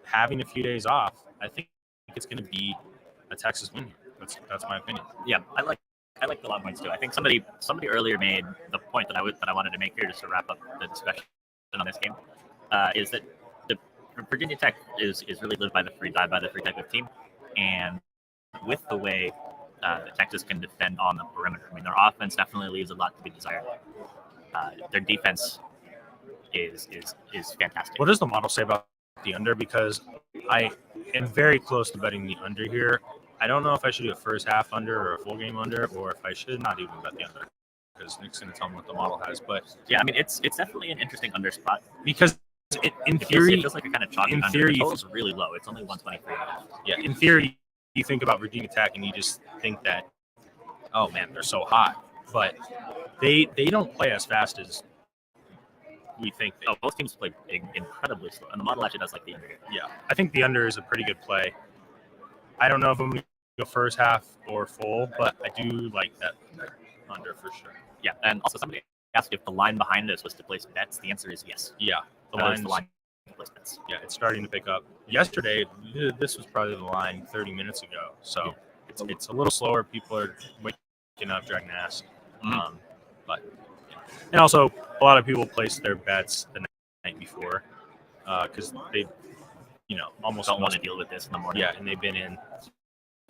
having a few days off, I think it's going to be a Texas win here. That's my opinion. Yeah, I like I like the long points too. I think somebody earlier made the point that I wanted to make here just to wrap up the discussion on this game, is that the Virginia Tech is really lived by the free type of team, and with the way Texas can defend on the perimeter, I mean, their offense definitely leaves a lot to be desired. Their defense is fantastic. What does the model say about the under? Because I am very close to betting the under here. I don't know if I should do a first half under or a full game under, or if I should not even bet the under, because Nick's going to tell me what the model has. But yeah, I mean, it's definitely an interesting under spot, because in theory, it feels like a kind of chalky in under. theory, The total's really low. It's only 123. Yeah, in theory, you think about Virginia Tech and you just think that, oh man, they're so hot, but they don't play as fast as we think. Both teams play incredibly slow, and the model actually does like the under. Yeah, I think the under is a pretty good play. I don't know if I'm going to go first half or full, but I do like that under for sure. Yeah, and also somebody asked if the line behind this was to place bets. The answer is yes. Yeah, the line to place bets. Yeah, it's starting to pick up. Yesterday, this was probably the line 30 minutes ago, so it's a little slower. People are waking up, dragging ass. But and also a lot of people place their bets the night before because they, almost don't want to deal with this in the morning. Yeah, and they've been in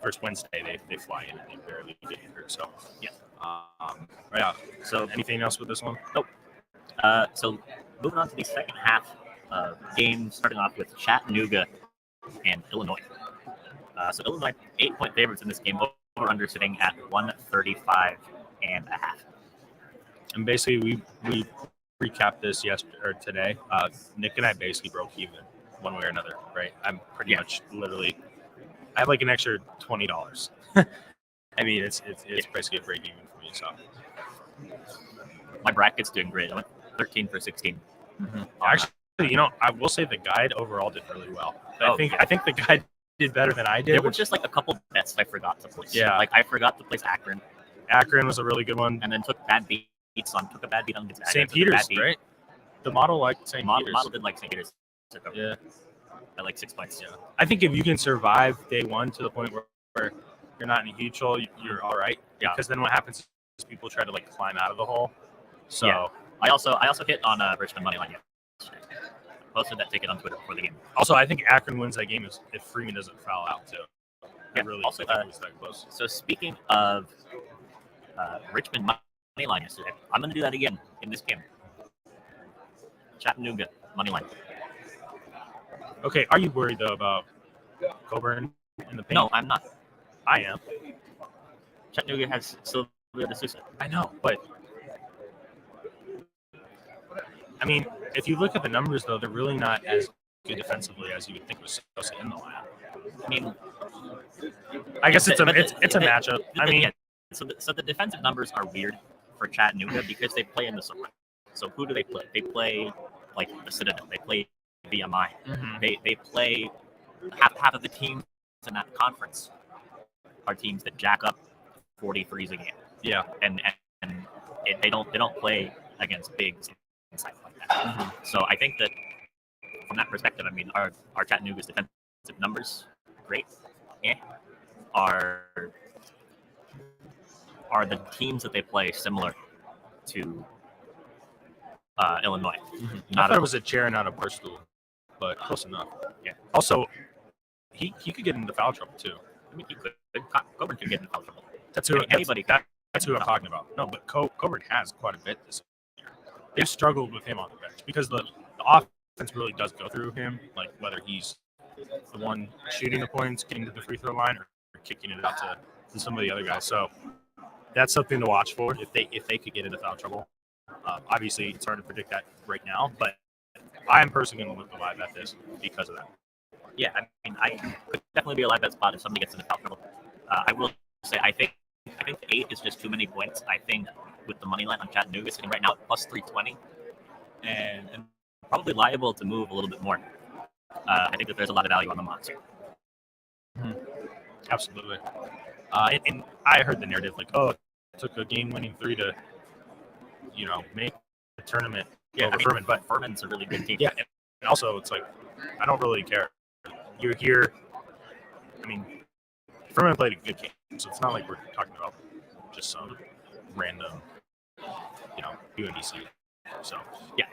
first Wednesday. They fly in and they barely get here. So yeah. Yeah. So anything else with this one? Nope. So moving on to the second half game, starting off with Chattanooga and Illinois. So Illinois 8-point favorites in this game, over under sitting at 135.5. And basically, we recapped this yesterday or today. Nick and I basically broke even one way or another, right? I'm pretty much literally. I have like an extra $20. I mean, it's basically a break even for me. So my bracket's doing great. I went 13 for 16. Mm-hmm. Actually, I will say the guide overall did really well. I think the guide did better than I did. There were just like a couple bets I forgot to place. Yeah, like I forgot to place Akron. Akron was a really good one, and then took bad beats on against St. Peter's, right? The model liked St. Peter's. Model did like St. Peter's. Yeah, at like 6 points. Yeah, I think if you can survive day one to the point where you're not in a huge hole, you're all right. Yeah, because then what happens is people try to like climb out of the hole. So yeah. I also hit on Richmond money line yesterday. Posted that ticket on Twitter before the game. Also, I think Akron wins that game if Freeman doesn't foul out too. Yeah. Really, also, it was that close. So speaking of Richmond money line yesterday, I'm going to do that again in this game. Chattanooga money line. Okay, are you worried though about Coburn in the paint? No, I'm not. I am. Chattanooga has Silvio De Sousa. I know, but I mean, if you look at the numbers though, they're really not as good defensively as you would think was Sosa in the lineup. I mean, I guess it's a matchup. I mean, so the defensive numbers are weird for Chattanooga because they play in the surround. So who do they play? They play like the Citadel. They play VMI. Mm-hmm. They play half of the teams in that conference are teams that jack up 43s a game. Yeah, and they don't play against bigs inside like that. Mm-hmm. So I think that from that perspective, I mean, our Chattanooga's defensive numbers great. Are the teams that they play similar to Illinois? Mm-hmm. I thought it was a chair, not a bar stool, but close enough. Yeah. Also, he could get into foul trouble too. I mean, he could. Coburn could get into foul trouble. That's who I'm talking about. No, but Coburn has quite a bit this year. They've struggled with him on the bench because the offense really does go through him, like whether he's the one shooting the points, getting to the free throw line, or kicking it out to some of the other guys. So that's something to watch for if they could get into foul trouble. Obviously, it's hard to predict that right now, but I am personally going to look to live at this because of that. Yeah, I mean, I could definitely be a live bet spot if somebody gets into foul trouble. I will say, I think the 8 is just too many points. I think with the money line on Chattanooga sitting right now at plus 320, and probably liable to move a little bit more. I think that there's a lot of value on the monster. Mm-hmm. Absolutely. And I heard the narrative like, it took a game-winning 3 to, make the tournament. Yeah, over Furman, but Furman's a really good team. Yeah, and also it's like I don't really care. You're here. I mean, Furman played a good game, so it's not like we're talking about just some random, UNBC. So yeah.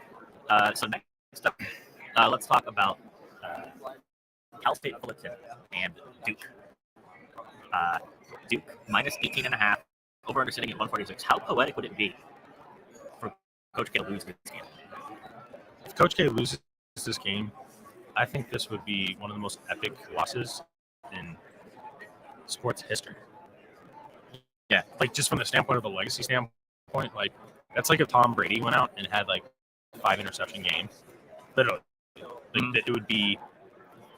So next up, let's talk about Cal State Fullerton and Duke. Duke minus 18.5, over under sitting at 146. How poetic would it be for Coach K to lose this game? if Coach K loses this game, I think this would be one of the most epic losses in sports history. Yeah, like just from the standpoint of a legacy standpoint, like that's like if Tom Brady went out and had like 5 interception game. Literally, it would be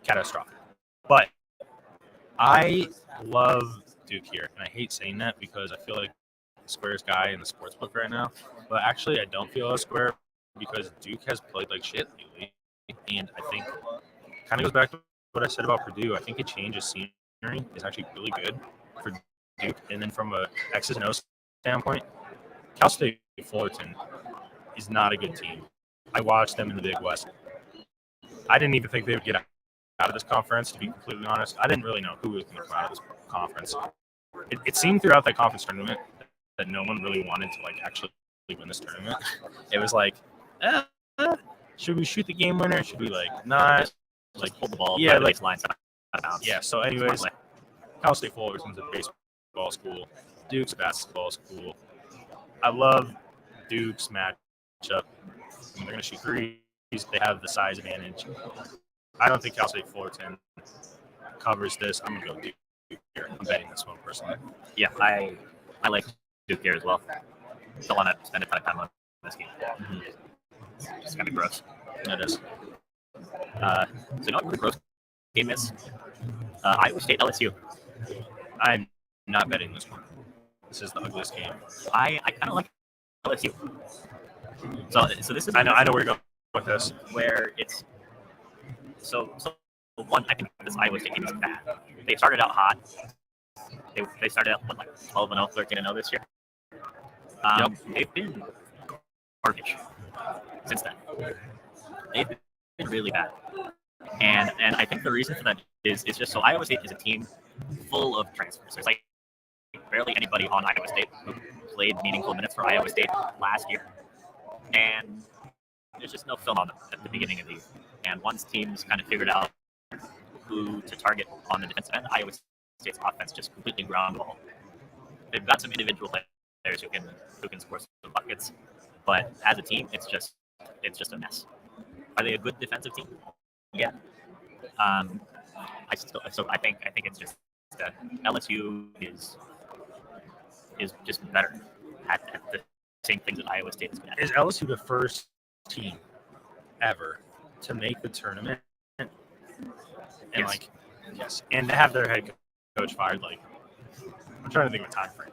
catastrophic. But I love Duke here, and I hate saying that because I feel like the squarest guy in the sports book right now. But actually, I don't feel as square because Duke has played like shit lately, and I think kind of goes back to what I said about Purdue. I think a change of scenery is actually really good for Duke. And then from a X's and O's standpoint, Cal State Fullerton is not a good team. I watched them in the Big West. I didn't even think they would get out of this conference, to be completely honest. I didn't really know who was going to come out of this conference. It seemed throughout that conference tournament that no one really wanted to like actually win this tournament. It was like, should we shoot the game winner? Should we like not? Like hold the ball, yeah, the like baseline, out of bounds. Yeah. So, anyways, Cal State Fullerton's a baseball school. Duke's a basketball school. I love Duke's matchup. They're going to shoot threes. They have the size advantage. I don't think Cal State Fullerton covers this. I'm going to go Duke here. I'm betting this one personally. Yeah, I like Duke here as well. Don't want to spend a ton of time on this game. It's kind of gross. It is. So you know what the gross game is? Iowa State LSU. I'm not betting this one. This is the ugliest game. I kind of like LSU. So this is I know where you're going with this. Where it's so one. I think this Iowa State team is bad. They started out hot. They started out with like 12-0, 13-0 this year. They've been garbage since then. They've been really bad, and I think the reason for that is just so Iowa State is a team full of transfers. There's like barely anybody on Iowa State who played meaningful minutes for Iowa State last year, and there's just no film on them at the beginning of the year. And once teams kind of figured out who to target on the defensive end, Iowa State's offense just completely ground the ball. They've got some individual players who can score some buckets, but as a team, it's just a mess. Are they a good defensive team? Yeah. I think it's just that LSU is just better at the same things that Iowa State is good at. Is LSU the first team ever to make the tournament? And Yes. Yes, and to have their head coach fired, I'm trying to think of a time frame.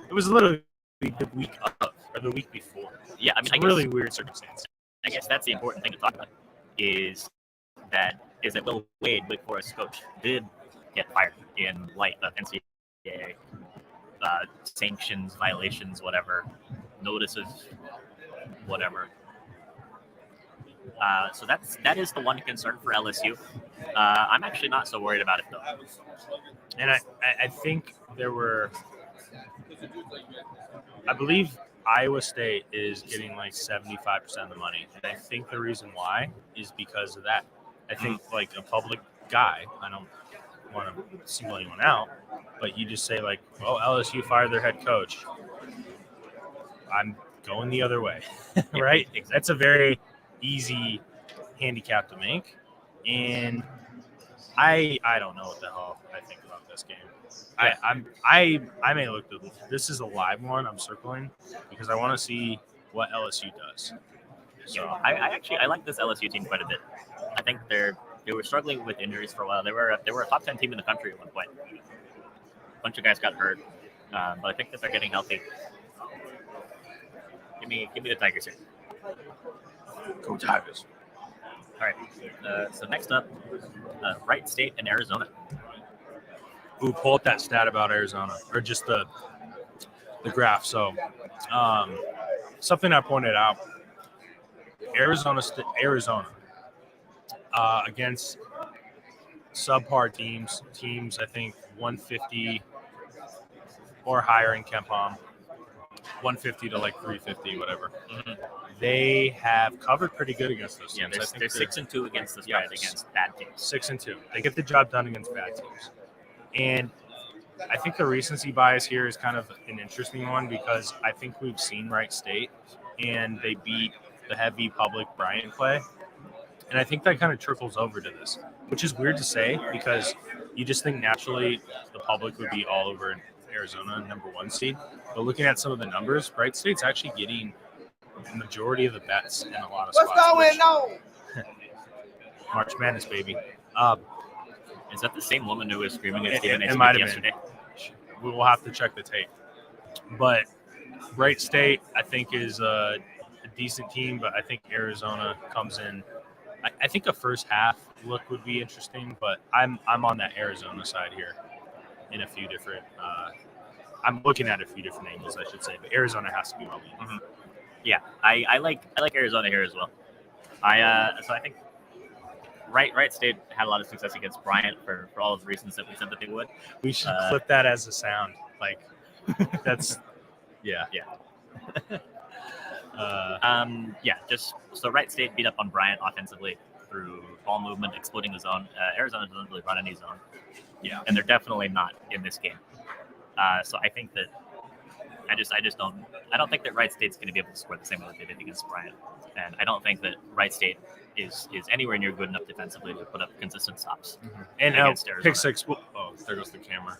It was literally the week of or the week before. Yeah, I mean, it's a really weird circumstance. I guess that's the important thing to talk about is that Will Wade, Wake Forest coach, did get fired in light of NCAA sanctions, violations, whatever, notices, whatever. So that is the one concern for LSU. I'm actually not so worried about it though. And I think I believe Iowa State is getting 75% of the money. And I think the reason why is because of that. I think a public guy, I don't want to single anyone out, but you just say LSU fired their head coach. I'm going the other way, right? Exactly. That's a very easy handicap to make. And I don't know what the hell I think about this game. I may look this is a live one I'm circling because I want to see what LSU does. So I like this LSU team quite a bit. I think they were struggling with injuries for a while. They were a top 10 team in the country at one point. A bunch of guys got hurt, but I think that they're getting healthy. Give me the Tigers here. Go Tigers. All right. So next up, Wright State and Arizona. Ooh, pull up that stat about Arizona, or just the graph. So, something I pointed out: Arizona against subpar teams. I think 150 or higher in KenPom, 150 to like 350, whatever. Mm-hmm. They have covered pretty good against those Yeah, teams. they're 6-2 against the spread against bad teams. 6-2. They get the job done against bad teams. And I think the recency bias here is kind of an interesting one because I think we've seen Wright State and they beat the heavy public Bryant play. And I think that kind of trickles over to this, which is weird to say because you just think naturally the public would be all over Arizona, number 1 seed. But looking at some of the numbers, Wright State's actually getting the majority of the bets in a lot of spots. What's going on? March Madness, baby. Is that the same woman who was screaming at Stephen A. It Smith might have yesterday? We will have to check the tape. But Wright State, I think, is a decent team, but I think Arizona comes in. I think a first half look would be interesting, but I'm on that Arizona side here in a few different I'm looking at a few different angles, I should say, but Arizona has to be my lead. Mm-hmm. Yeah, I like Arizona here as well. So I think Wright State had a lot of success against Bryant for all of the reasons that we said that they would. We should clip that as a sound. Like that's yeah. Just so Wright State beat up on Bryant offensively through ball movement, exploiting the zone. Arizona doesn't really run any zone. Yeah, and they're definitely not in this game. So I think that I don't think that Wright State's going to be able to score the same way that they did against Bryant, and I don't think that Wright State is anywhere near good enough defensively to put up consistent stops. Mm-hmm. And against Arizona. Pick 6. Oh, there goes the camera.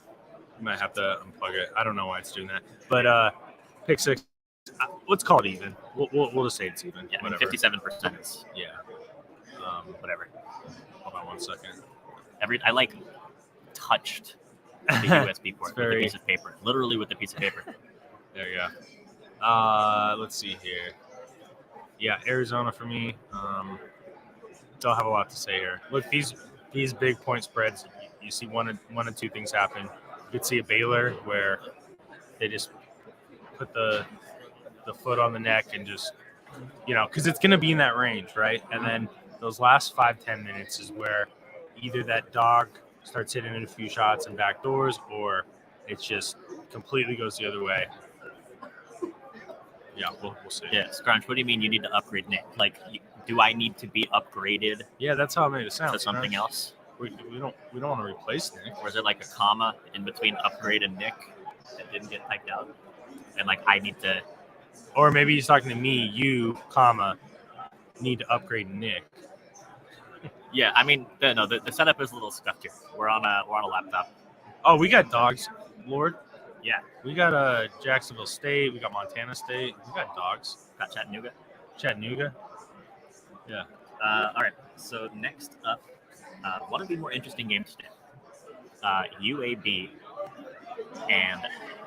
You might have to unplug it. I don't know why it's doing that, but pick 6. Let's call it even. We'll just say it's even. Yeah, whatever. 57% is whatever. Hold on 1 second. I like touched the USB port with a piece of paper, literally with a piece of paper. There you go. Let's see here. Yeah, Arizona for me. Don't have a lot to say here. Look, these big point spreads, you see one of two things happen. You could see a Baylor where they just put the foot on the neck and just, because it's going to be in that range, right? And then those last 5-10 minutes is where either that dog starts hitting a few shots and back doors, or it just completely goes the other way. Yeah, we'll see. Yeah, Scrunch, what do you mean you need to upgrade Nick? Like, do I need to be upgraded? Yeah, that's how it made it sound. To something else? We don't want to replace Nick. Or is it like a comma in between upgrade and Nick that didn't get typed out? And like I need to. Or maybe he's talking to me. You, comma, need to upgrade Nick. Yeah, I mean, the setup is a little scuffed here. We're on a laptop. Oh, we got dogs, Lord. Yeah, we got Jacksonville State. We got Montana State. We got dogs. Got Chattanooga. Yeah. All right. So next up, one of the more interesting games today. UAB and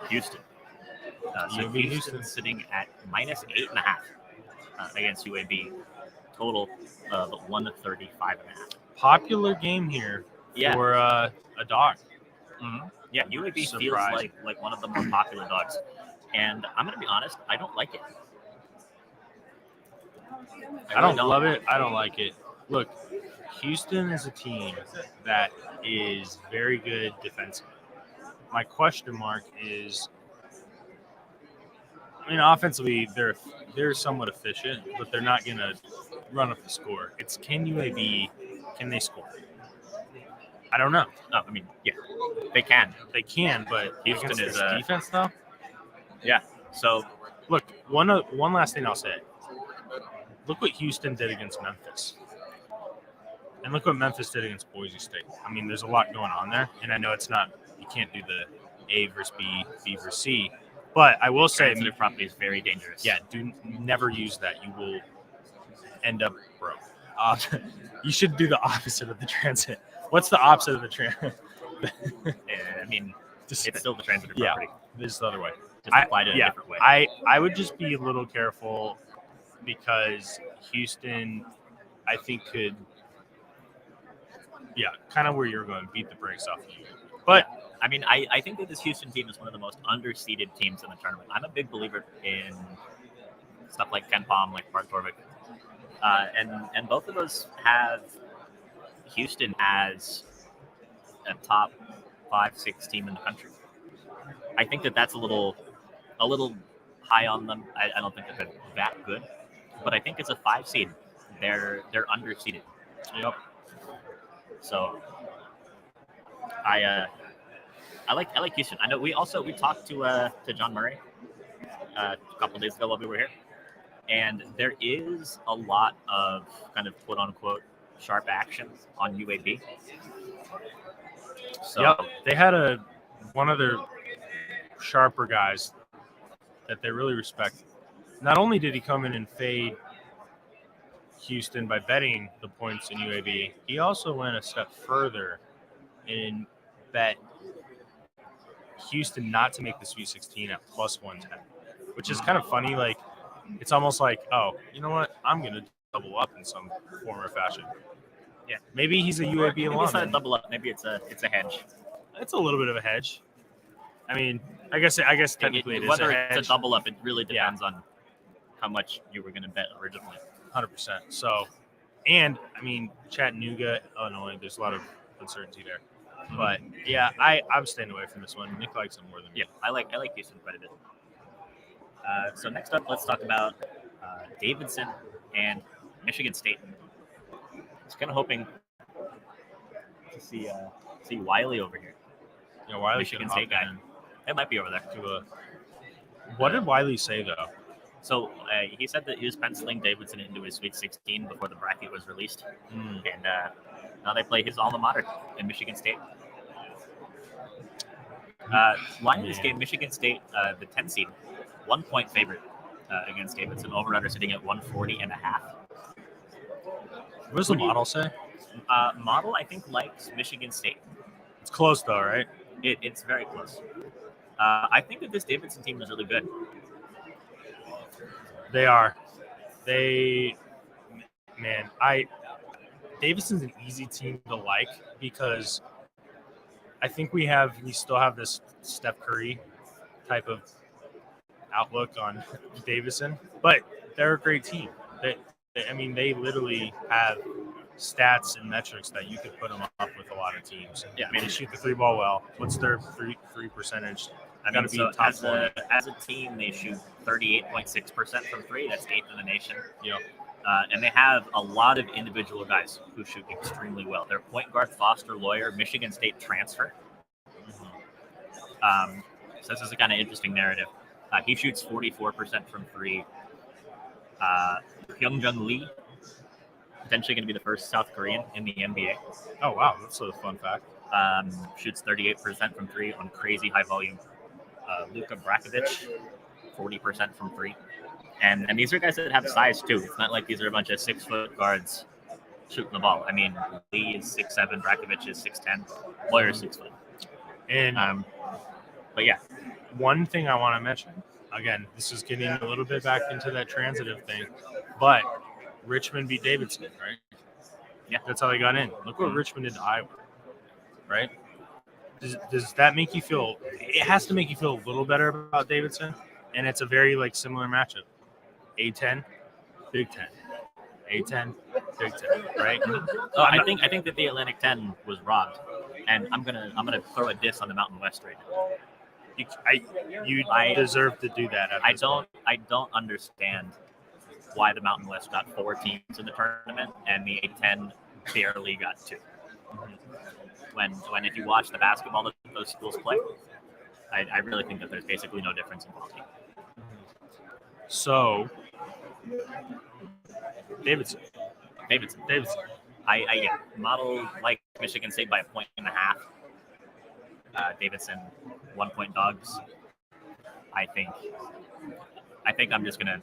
Houston. So Houston sitting at -8.5 against UAB. Total of 135.5. Popular game here for a dog. Mm-hmm. Yeah, UAB feels like one of the more popular dogs. And I'm going to be honest, I don't like it. I don't love it. I don't like it. Look, Houston is a team that is very good defensively. My question mark is, offensively, they're somewhat efficient, but they're not going to run up the score. It's can they score? I don't know. No, yeah, they can. They can, but Houston is defense though. Yeah. So look, one last thing I'll say. Look what Houston did against Memphis, and look what Memphis did against Boise State. There's a lot going on there, and I know it's not. You can't do the A versus B, B versus C, but I will say transitive property is very dangerous. Yeah, never use that. You will end up broke. You should do the opposite of the transit. What's the opposite of the transit? It's still the transitive property. This is the other way. Just applied it a different way. I would just be a little careful because Houston, I think, could, kind of where you're going, beat the brakes off of you. But, I think that this Houston team is one of the most underseeded teams in the tournament. I'm a big believer in stuff like KenPom, like Bart Torvik. And both of those have Houston as a top 5-6 team in the country. I think that's a little high on them. I don't think that they're that good, but I think it's a 5 seed. They're underseeded. Yep. So I like Houston. I know we talked to John Murray a couple days ago while we were here, and there is a lot of kind of quote unquote sharp action on UAB. So yep. They had one of their sharper guys that they really respect. Not only did he come in and fade Houston by betting the points in UAB, he also went a step further and bet Houston not to make the Sweet 16 at plus 110, which is kind of funny. Like, it's almost like, oh, you know what? I'm going to double up in some form or fashion. Yeah. Maybe he's a UAB maybe alum. It's not a double up. Maybe it's a hedge. It's a little bit of a hedge. I mean, I guess technically it is whether a hedge. it's a double up, it really depends on how much you were going to bet originally. 100%. So, and I mean, Chattanooga, Illinois, there's a lot of uncertainty there. But yeah, I'm staying away from this one. Nick likes them more than me. Yeah, I like Houston quite a bit. So next up, let's talk about Davidson and Michigan State. I was kind of hoping to see Wiley over here. Yeah, Wiley Michigan State guy. It might be over there. What did Wiley say though? So he said that he was penciling Davidson into his Sweet 16 before the bracket was released, and now they play his alma mater in Michigan State. Wiley's game, Michigan State, the 10 seed, 1 point favorite against Davidson. Over/under sitting at 140.5. What does the model say? Model, I think, likes Michigan State. It's close though, right? It's very close. I think that this Davidson team is really good. They are. Davidson's an easy team to like because I think we still have this Steph Curry type of outlook on Davidson, but they're a great team. They literally have stats and metrics that you could put them up with a lot of teams. Yeah, they shoot the 3 ball well. What's their free percentage? As a team, they shoot 38.6% from 3. That's 8th in the nation. Yeah. And they have a lot of individual guys who shoot extremely well. Their point guard, Foster Lawyer, Michigan State transfer. So this is a kind of interesting narrative. He shoots 44% from 3. Hyunjung Lee, potentially going to be the first South Korean in the NBA. Oh, wow. That's a fun fact. Shoots 38% from 3 on crazy high volume. Luka Brakovic, 40% from 3. And these are guys that have size, too. It's not like these are a bunch of 6-foot guards shooting the ball. I mean, Lee is 6'7", Brakovic is 6'10", Lawyer is 6 foot. And but yeah. One thing I want to mention, again, this is getting a little bit back into that transitive thing, but Richmond beat Davidson, right? Yeah. That's how they got in. Look what Richmond did to Iowa, right? Does that make you feel – it has to make you feel a little better about Davidson, and it's a very, similar matchup. A-10, Big 10. A-10, Big 10, right? I think that the Atlantic 10 was robbed, and I'm gonna throw a diss on the Mountain West right now. You deserve to do that. I don't understand why the Mountain West got 4 teams in the tournament and the A-10 barely got 2. When if you watch the basketball that those schools play, I really think that there's basically no difference in quality. So, Davidson. I model like Michigan State by 1.5. Davidson 1 point dogs. I think I'm just gonna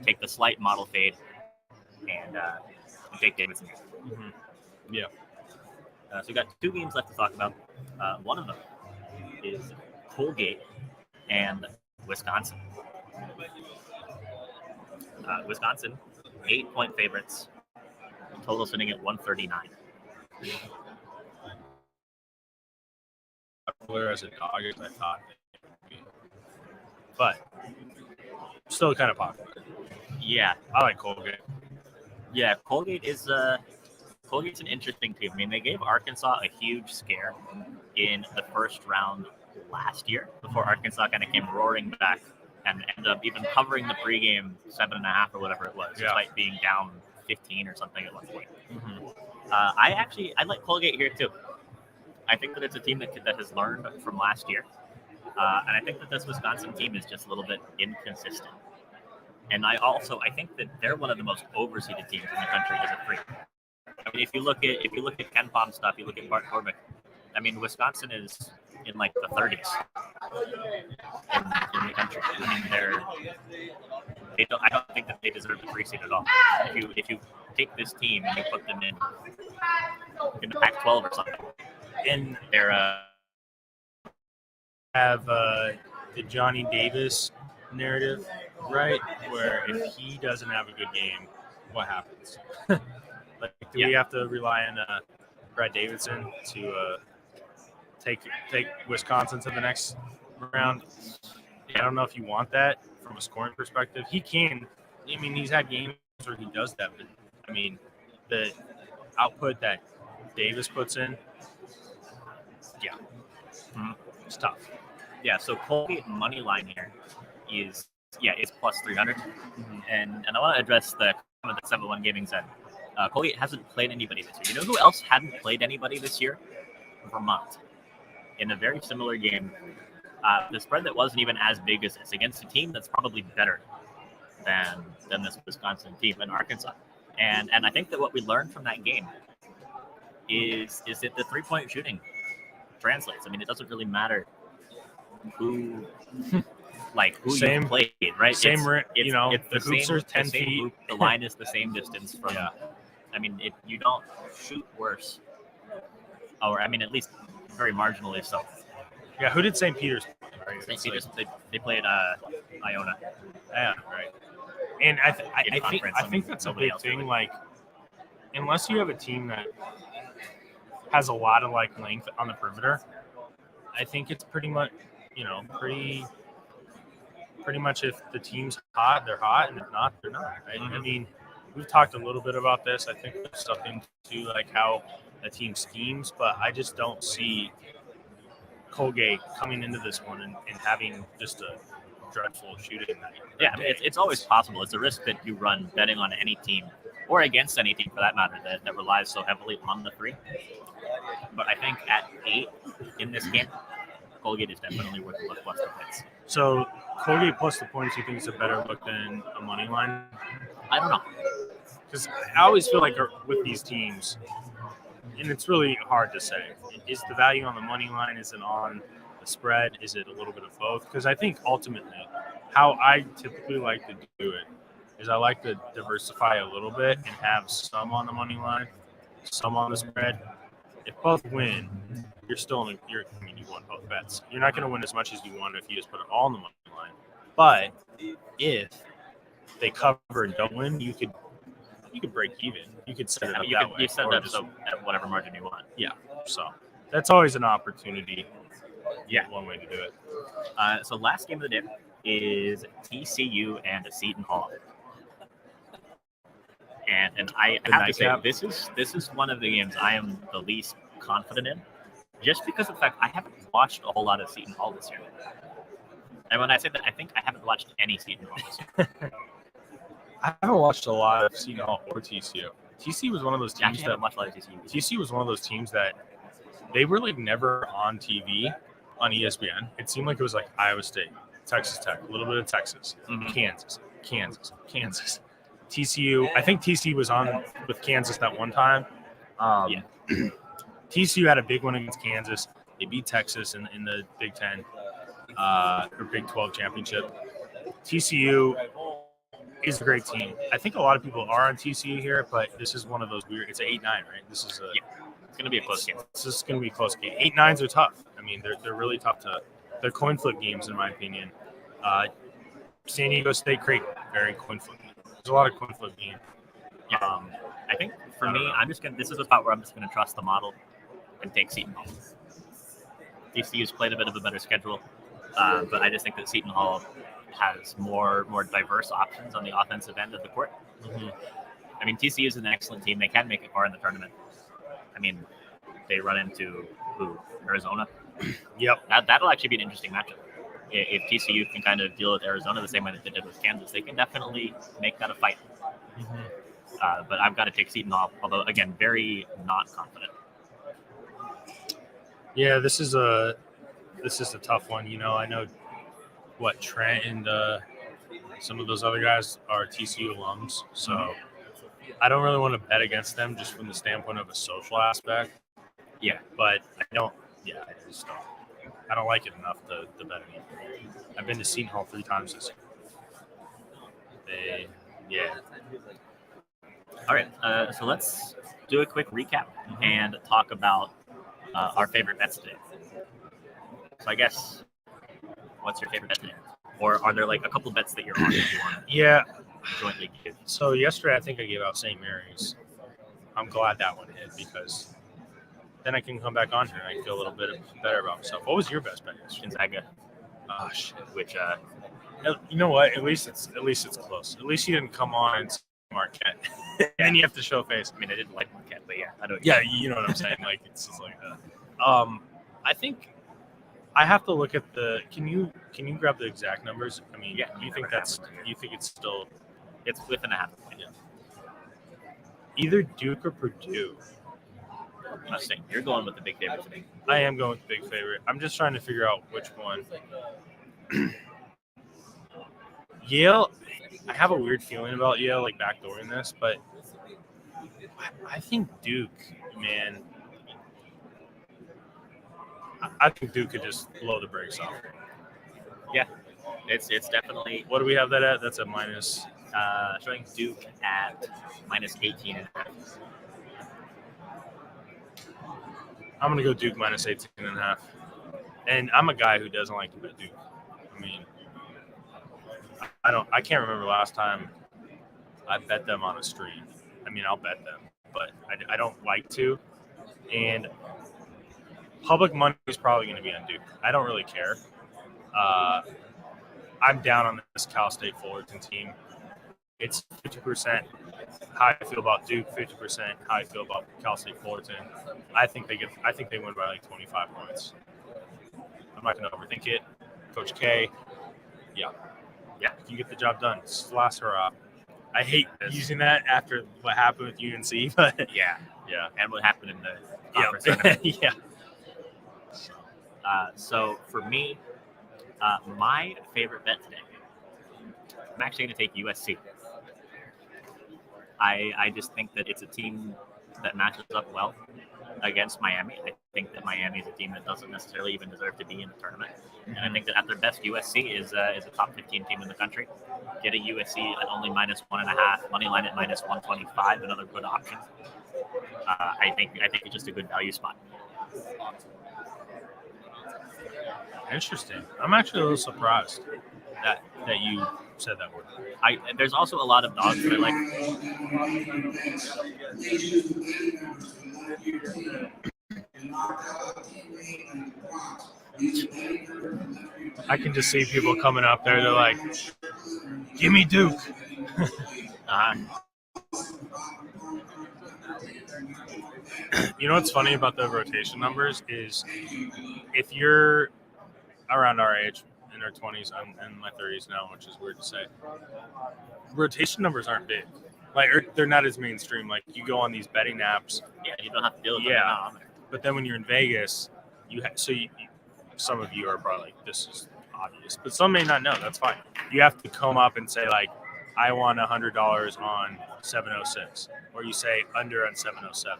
take the slight model fade and take Davidson. Mm-hmm. Yeah. So we got 2 games left to talk about. One of them is Colgate and Wisconsin. Wisconsin, 8-point favorites. Total sitting at 139. Popular as a dog as I thought, but still kind of popular. Yeah, I like Colgate. Yeah, Colgate's an interesting team. I mean, they gave Arkansas a huge scare in the first round last year before Arkansas kind of came roaring back and ended up even covering the pregame 7.5 or whatever it was, despite being down 15 or something at one point. I like Colgate here too. I think that it's a team that has learned from last year. And I think that this Wisconsin team is just a little bit inconsistent. And I think that they're one of the most overseeded teams in the country as a 3. I mean, if you look at Ken Palm stuff, you look at Bart Torvik. I mean, Wisconsin is in like the 30s in the country. I mean, I don't think that they deserve the 3 seed at all. If you take this team and you put them in the Pac-12 or something, And they're have the Johnny Davis narrative, right? Where if he doesn't have a good game, what happens? Like, do we have to rely on Brad Davidson to take Wisconsin to the next round? I don't know if you want that from a scoring perspective. He can. I mean, he's had games where he does that, but I mean, the output that Davis puts in, it's tough. Yeah, so Colgate money line here is plus 300, and I want to address the comment that 7-1 Gaming said. Colgate hasn't played anybody this year. You know who else hadn't played anybody this year? Vermont. In a very similar game, the spread that wasn't even as big as this against a team that's probably better than this Wisconsin team in Arkansas. And I think that what we learned from that game is that the 3-point shooting translates. I mean, it doesn't really matter who you played, right? The hoops are 10 feet. Hoop, the line is the same distance from. Yeah. I mean, you don't shoot worse, or I mean, at least very marginally so. Yeah, who did St. Peter's play? Right? St. Peter's, they played Iona. Yeah, right. And I think that's a big thing. Really. Like, unless you have a team that has a lot of like length on the perimeter, I think it's pretty much, pretty much if the team's hot, they're hot, and if not, they're not. Right? I mean, we've talked a little bit about this. I think there's stuff into like how a team schemes, but I just don't see Colgate coming into this one and having just a dreadful shooting night. Yeah, I mean, it's always possible. It's a risk that you run betting on any team or against any team for that matter that relies so heavily on the 3. But I think at 8 in this game, Colgate is definitely worth the look plus the points. So Colgate plus the points, you think is a better look than a money line? I don't know. Because I always feel like with these teams, and it's really hard to say, is the value on the money line? Is it on the spread? Is it a little bit of both? Because I think ultimately how I typically like to do it is I like to diversify a little bit and have some on the money line, some on the spread. If both win, you're still you won both bets. You're not going to win as much as you won if you just put it all on the money line. But if they cover and don't win, you could break even. You could set it up that way. You set it up so at whatever margin you want. Yeah. So that's always an opportunity. Yeah. One way to do it. So last game of the day is TCU and Seton Hall. And I have to say, this is one of the games I am the least confident in, just because of the fact I haven't watched a whole lot of Seton Hall this year. And when I say that, I think I haven't watched any Seton Hall this year. I haven't watched a lot of Seton Hall or TCU. TCU was one of those teams TCU was one of those teams that they were like never on TV on ESPN. It seemed like it was like Iowa State, Texas Tech, a little bit of Texas, Kansas. TCU, I think TCU was on with Kansas that one time. TCU had a big one against Kansas. They beat Texas in the Big 10 or Big 12 championship. TCU is a great team. I think a lot of people are on TCU here, but this is one of those weird. It's an 8-9, right? This is it's going to be a close game. This is going to be a close game. 8-9s are tough. I mean, they're really tough they're coin flip games in my opinion. San Diego State, Creighton, very coin flip. There's a lot of coin flip games. Yeah. I think for me, this is a spot where I'm just going to trust the model and take Seton Hall. TCU's played a bit of a better schedule, but I just think that Seton Hall has more diverse options on the offensive end of the court. I mean, TCU is an excellent team. They can make it far in the tournament. I mean, they run into Arizona Yep. That'll actually be an interesting matchup. If TCU can kind of deal with Arizona the same way that they did with Kansas, they can definitely make that a fight. But I've got to take Seton Hall, although, again, very not confident. Yeah, this is a tough one. I know what Trent and some of those other guys are TCU alums, so I don't really want to bet against them just from the standpoint of a social aspect. Yeah, but I don't. Yeah, I just don't. I don't like it enough to bet any. I've been to Seton Hall 3 times this year. All right, so let's do a quick recap and talk about our favorite bets today. So I guess, what's your favorite bet today? Or are there like a couple bets that you're on that you want to jointly give? So yesterday I think I gave out St. Mary's. I'm glad that one hit because then I can come back on here and I feel a little bit better about myself. What was your best bet yesterday? Gonzaga. Oh shit. Which you know what? At least it's close. At least you didn't come on and say Marquette. And then you have to show face. I mean, I didn't like Marquette, but yeah, I don't. Yeah, you know what I'm saying. Like it's just like that. I think I have to look at the. Can you grab the exact numbers? I mean, yeah. You think it's still? It's within a half. Yeah. Either Duke or Purdue. I'm saying you're going with the big favorite today. I am going with the big favorite. I'm just trying to figure out which one. Yale. I have a weird feeling about Yale, like backdooring this, but I think Duke, man. I think Duke could just blow the brakes off. Yeah, it's definitely. What do we have that at? That's a minus. Showing Duke at minus 18.5. I'm gonna go Duke minus 18.5. And I'm a guy who doesn't like to bet Duke. I mean, I can't remember last time I bet them on a stream. I mean, I'll bet them, but I don't like to. And public money is probably going to be on Duke. I don't really care. I'm down on this Cal State Fullerton team. It's 50% how I feel about Duke, 50% how I feel about Cal State Fullerton. I think they win by like 25 points. I'm not going to overthink it. Coach K, yeah, you get the job done. Slash her off. I hate using that after what happened with UNC, but yeah, and what happened in the conference tournament. Yeah. So for me, my favorite bet today, I'm actually going to take USC. I just think that it's a team that matches up well against Miami. I think that Miami is a team that doesn't necessarily even deserve to be in the tournament. And I think that at their best, USC is a top 15 team in the country. Getting USC at only minus 1.5, money line at minus 125, another good option. I think it's just a good value spot. Interesting. I'm actually a little surprised that you said that word. There's also a lot of dogs that I like. I can just see people coming up there. They're like, "Give me Duke." You know what's funny about the rotation numbers is if you're around our age, in our 20s, I'm in my 30s now, which is weird to say. Rotation numbers aren't big. Like, they're not as mainstream. Like, you go on these betting apps. Yeah, you don't have to deal with them. Yeah, but then when you're in Vegas, some of you are probably like, this is obvious, but some may not know. That's fine. You have to come up and say, like, I won $100 on 706, or you say under on 707.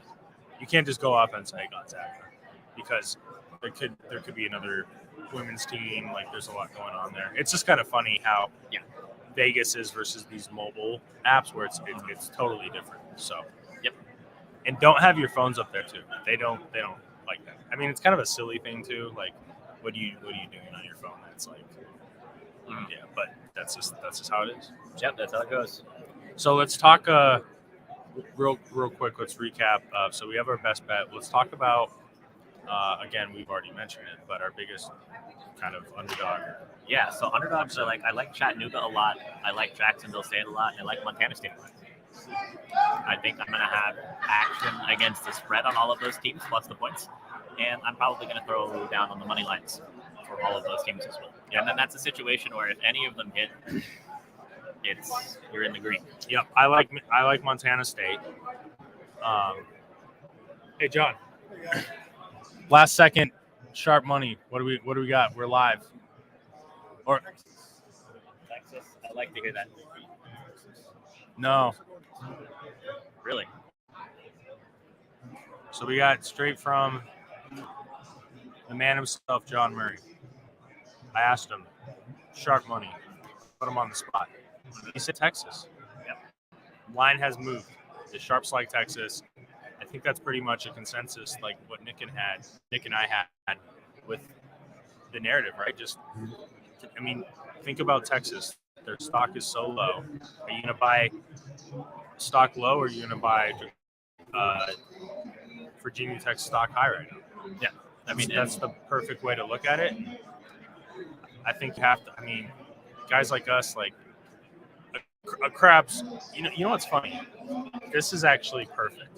You can't just go up and say Gonzaga, because there could be another women's team. Like, there's a lot going on there. It's just kind of funny how Vegas is versus these mobile apps where it's totally different. So, and don't have your phones up there too. They don't like that. I mean, it's kind of a silly thing too. Like, what are you doing on your phone? It's like, but that's just how it is. Yep, that's how it goes. So let's talk real quick. Let's recap. So we have our best bet. Let's talk about again, we've already mentioned it, but our biggest kind of underdog. Yeah, so underdogs are like, I like Chattanooga a lot. I like Jacksonville State a lot. I like Montana State a lot. I think I'm going to have action against the spread on all of those teams plus the points. and I'm probably going to throw down on the money lines for all of those teams as well. Yeah, and then that's a situation where if any of them hit, you're in the green. Yep, I like Montana State. Hey John, last second sharp money. What do we got? We're live. Or Texas, I like to hear that. no. Really? So we got straight from the man himself, John Murray. I asked him, sharp money, put him on the spot. He said Texas. Yep. Line has moved. The sharps like Texas. I think that's pretty much a consensus, like what Nick and I had with the narrative, right? Think about Texas. Their stock is so low. Are you going to buy stock low, or are you going to buy Virginia Tech stock high right now? Yeah. That's the perfect way to look at it. I think you have to. Guys like us, like a Crabs. You know what's funny? This is actually perfect.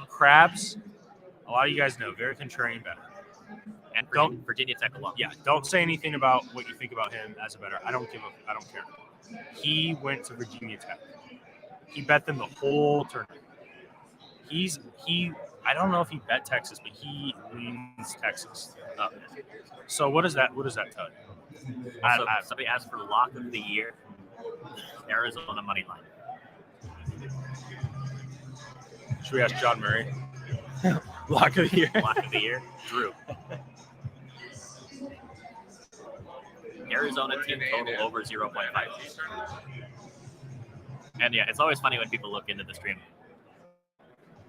Crabs. A lot of you guys know very contrarian better. And Virginia Tech alone. Yeah, don't say anything about what you think about him as a better. I don't care. He went to Virginia Tech. He bet them the whole tournament. I don't know if he bet Texas, but he leans Texas. So what does that tell you? Somebody asked for lock of the year. Arizona money line. Should we ask John Murray? Lock of the year. Lock of the year. Drew. Arizona team total over 0.5. And yeah, it's always funny when people look into the stream.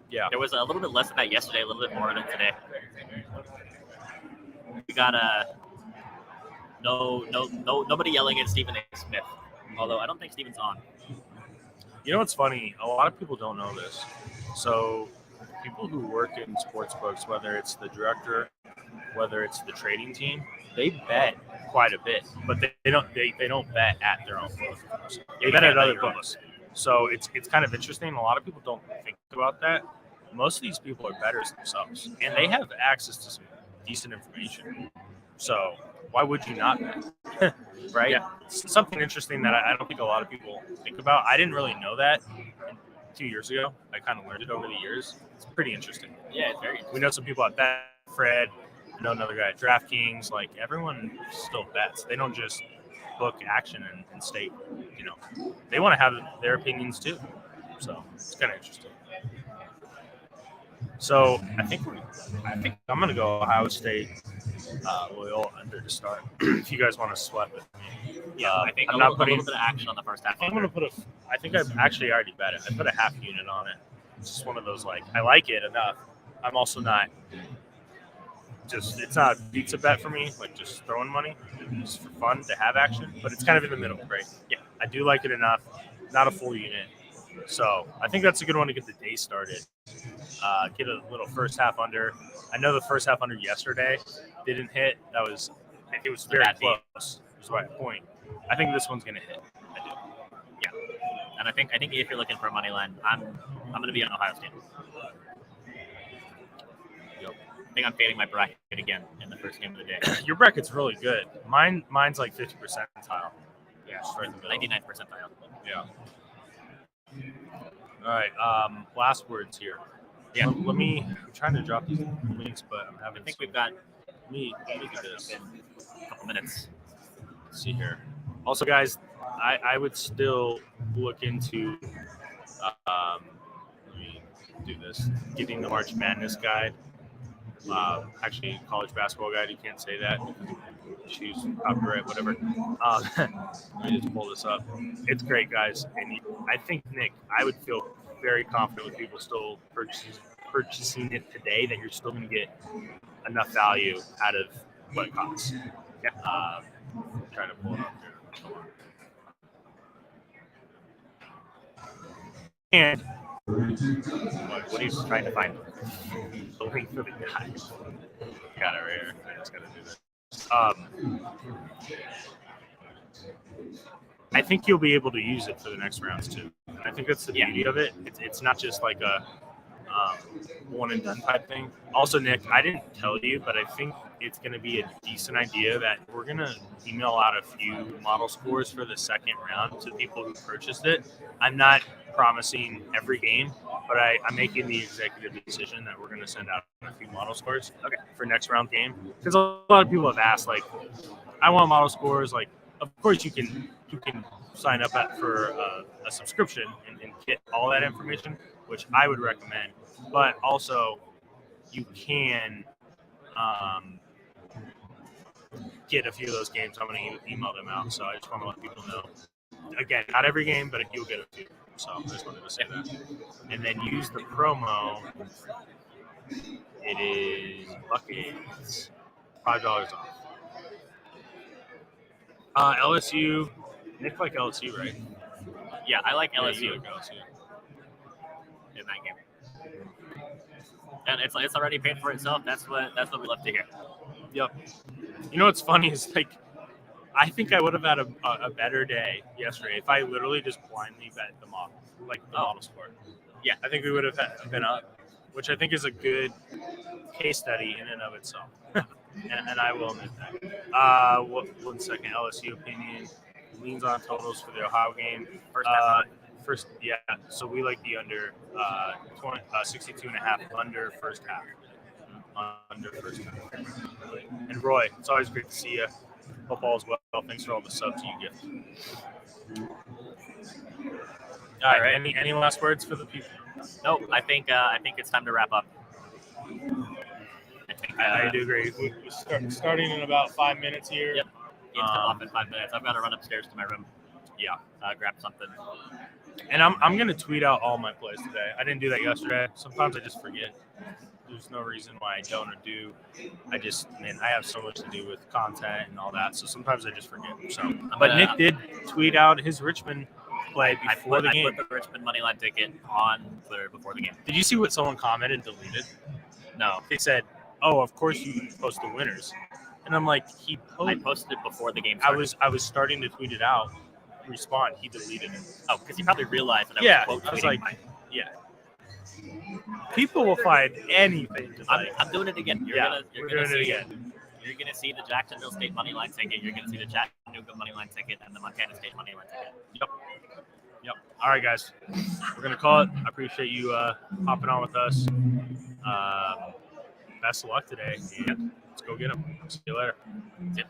Yeah. There was a little bit less of that yesterday, a little bit more of it today. We got nobody yelling at Stephen A. Smith. Although I don't think Stephen's on. You know what's funny? A lot of people don't know this. So people who work in sports books, whether it's the director, whether it's the trading team, they bet quite a bit, but they don't bet at their own books. They bet at other books. So it's kind of interesting. A lot of people don't think about that. Most of these people are bettors themselves, and they have access to some decent information. So why would you not bet? Right? Yeah. It's something interesting that I don't think a lot of people think about. I didn't really know that 2 years ago. I kind of learned it over the years. It's pretty interesting. Yeah, it's very interesting. We know some people at Betfred. I know another guy at DraftKings. Like, everyone still bets. They don't just book action and state. They want to have their opinions too. So it's kind of interesting. So I think I'm going to go Ohio State Loyola under to start. If you guys want to sweat with me. Yeah, I think I'm not putting a little bit of action on the first half. I'm going to put I think I've actually already bet it. I put a half unit on it. It's just one of those, like, I like it enough. I'm also not it's not a pizza bet for me, like just throwing money, just for fun to have action, but it's kind of in the middle, right? Yeah, I do like it enough, not a full unit. So I think that's a good one to get the day started. Get a little first half under. I know the first half under yesterday didn't hit. It was very close. It was right at point. I think this one's gonna hit. I do. Yeah, and I think if you're looking for a money line, I'm gonna be on Ohio State. Yep. I think I'm fading my bracket again in the first game of the day. Your bracket's really good. Mine's like 50 percentile. Yeah, right in the middle. 99 percentile. Yeah. All right. Last words here. Yeah. I'm trying to drop these links, but I'm having. I think we've got. Let me do this. In a couple minutes. Let's see here. Also, guys, I would still look into. Let me do this. Getting the March Madness guide. Actually, college basketball guide. You can't say that. Choose copyright, whatever. Let me just pull this up. It's great, guys. And I think, Nick, I would feel very confident with people still purchasing it today that you're still going to get enough value out of what it costs. Yeah. Trying to pull it up here. And what are you trying to find? the link for the guide. Got it right here. I just got to do this. I think you'll be able to use it for the next rounds too. And I think that's the beauty of it. It's not just like a one and done type thing. Also, Nick, I didn't tell you, but I think it's going to be a decent idea that we're going to email out a few model scores for the second round to people who purchased it. I'm not promising every game, but I'm making the executive decision that we're going to send out a few model scores for next round game. Because a lot of people have asked, like, I want model scores. Like, of course you can sign up for a subscription and get all that information, which I would recommend. But also, you can get a few of those games. I'm going to email them out. So I just want to let people know. Again, not every game, but you'll get a few. So I just wanted to say that. And then use the promo. It is Buckets, $5 off. LSU. Nick like LSU, right? Yeah, I like Yeah, LSU you like LSU. in that game. And it's already paid for itself. That's what we love to hear. Yep. You know what's funny is, like, I think I would have had a better day yesterday if I literally just blindly bet the model, like the model score. Yeah. I think we would have been up, which I think is a good case study in and of itself. and I will admit that. 1 second. LSU opinion leans on totals for the Ohio game. First, yeah. So we like the under 62.5 under first half. Under first half. And Roy, it's always great to see you. Hope all is well. Thanks for all the subs you give. All right. Any last words for the people? Nope. I think it's time to wrap up. I do agree. We're starting in about 5 minutes here. Yep. Game's come off in 5 minutes. I've got to run upstairs to my room. Yeah. Grab something. And I'm gonna tweet out all my plays today. I didn't do that yesterday. Sometimes I just forget. There's no reason why I don't or do. I have so much to do with content and all that. So sometimes I just forget. So, but Nick did tweet out his Richmond play before the game. I put the Richmond moneyline ticket on Twitter before the game. Did you see what someone commented and deleted? No. They said, "Oh, of course you post the winners," and I'm like, I posted it before the game started. I was starting to tweet it out, respond. He deleted it. Oh, because he probably realized that I was like, yeah. People will find anything. I'm doing it again. We're doing it again. You're going to see the Jacksonville State moneyline ticket. You're going to see the Chattanooga moneyline ticket and the Montana State moneyline ticket. Yep. All right, guys. We're going to call it. I appreciate you hopping on with us. Best of luck today. And let's go get them. See you later. Yep.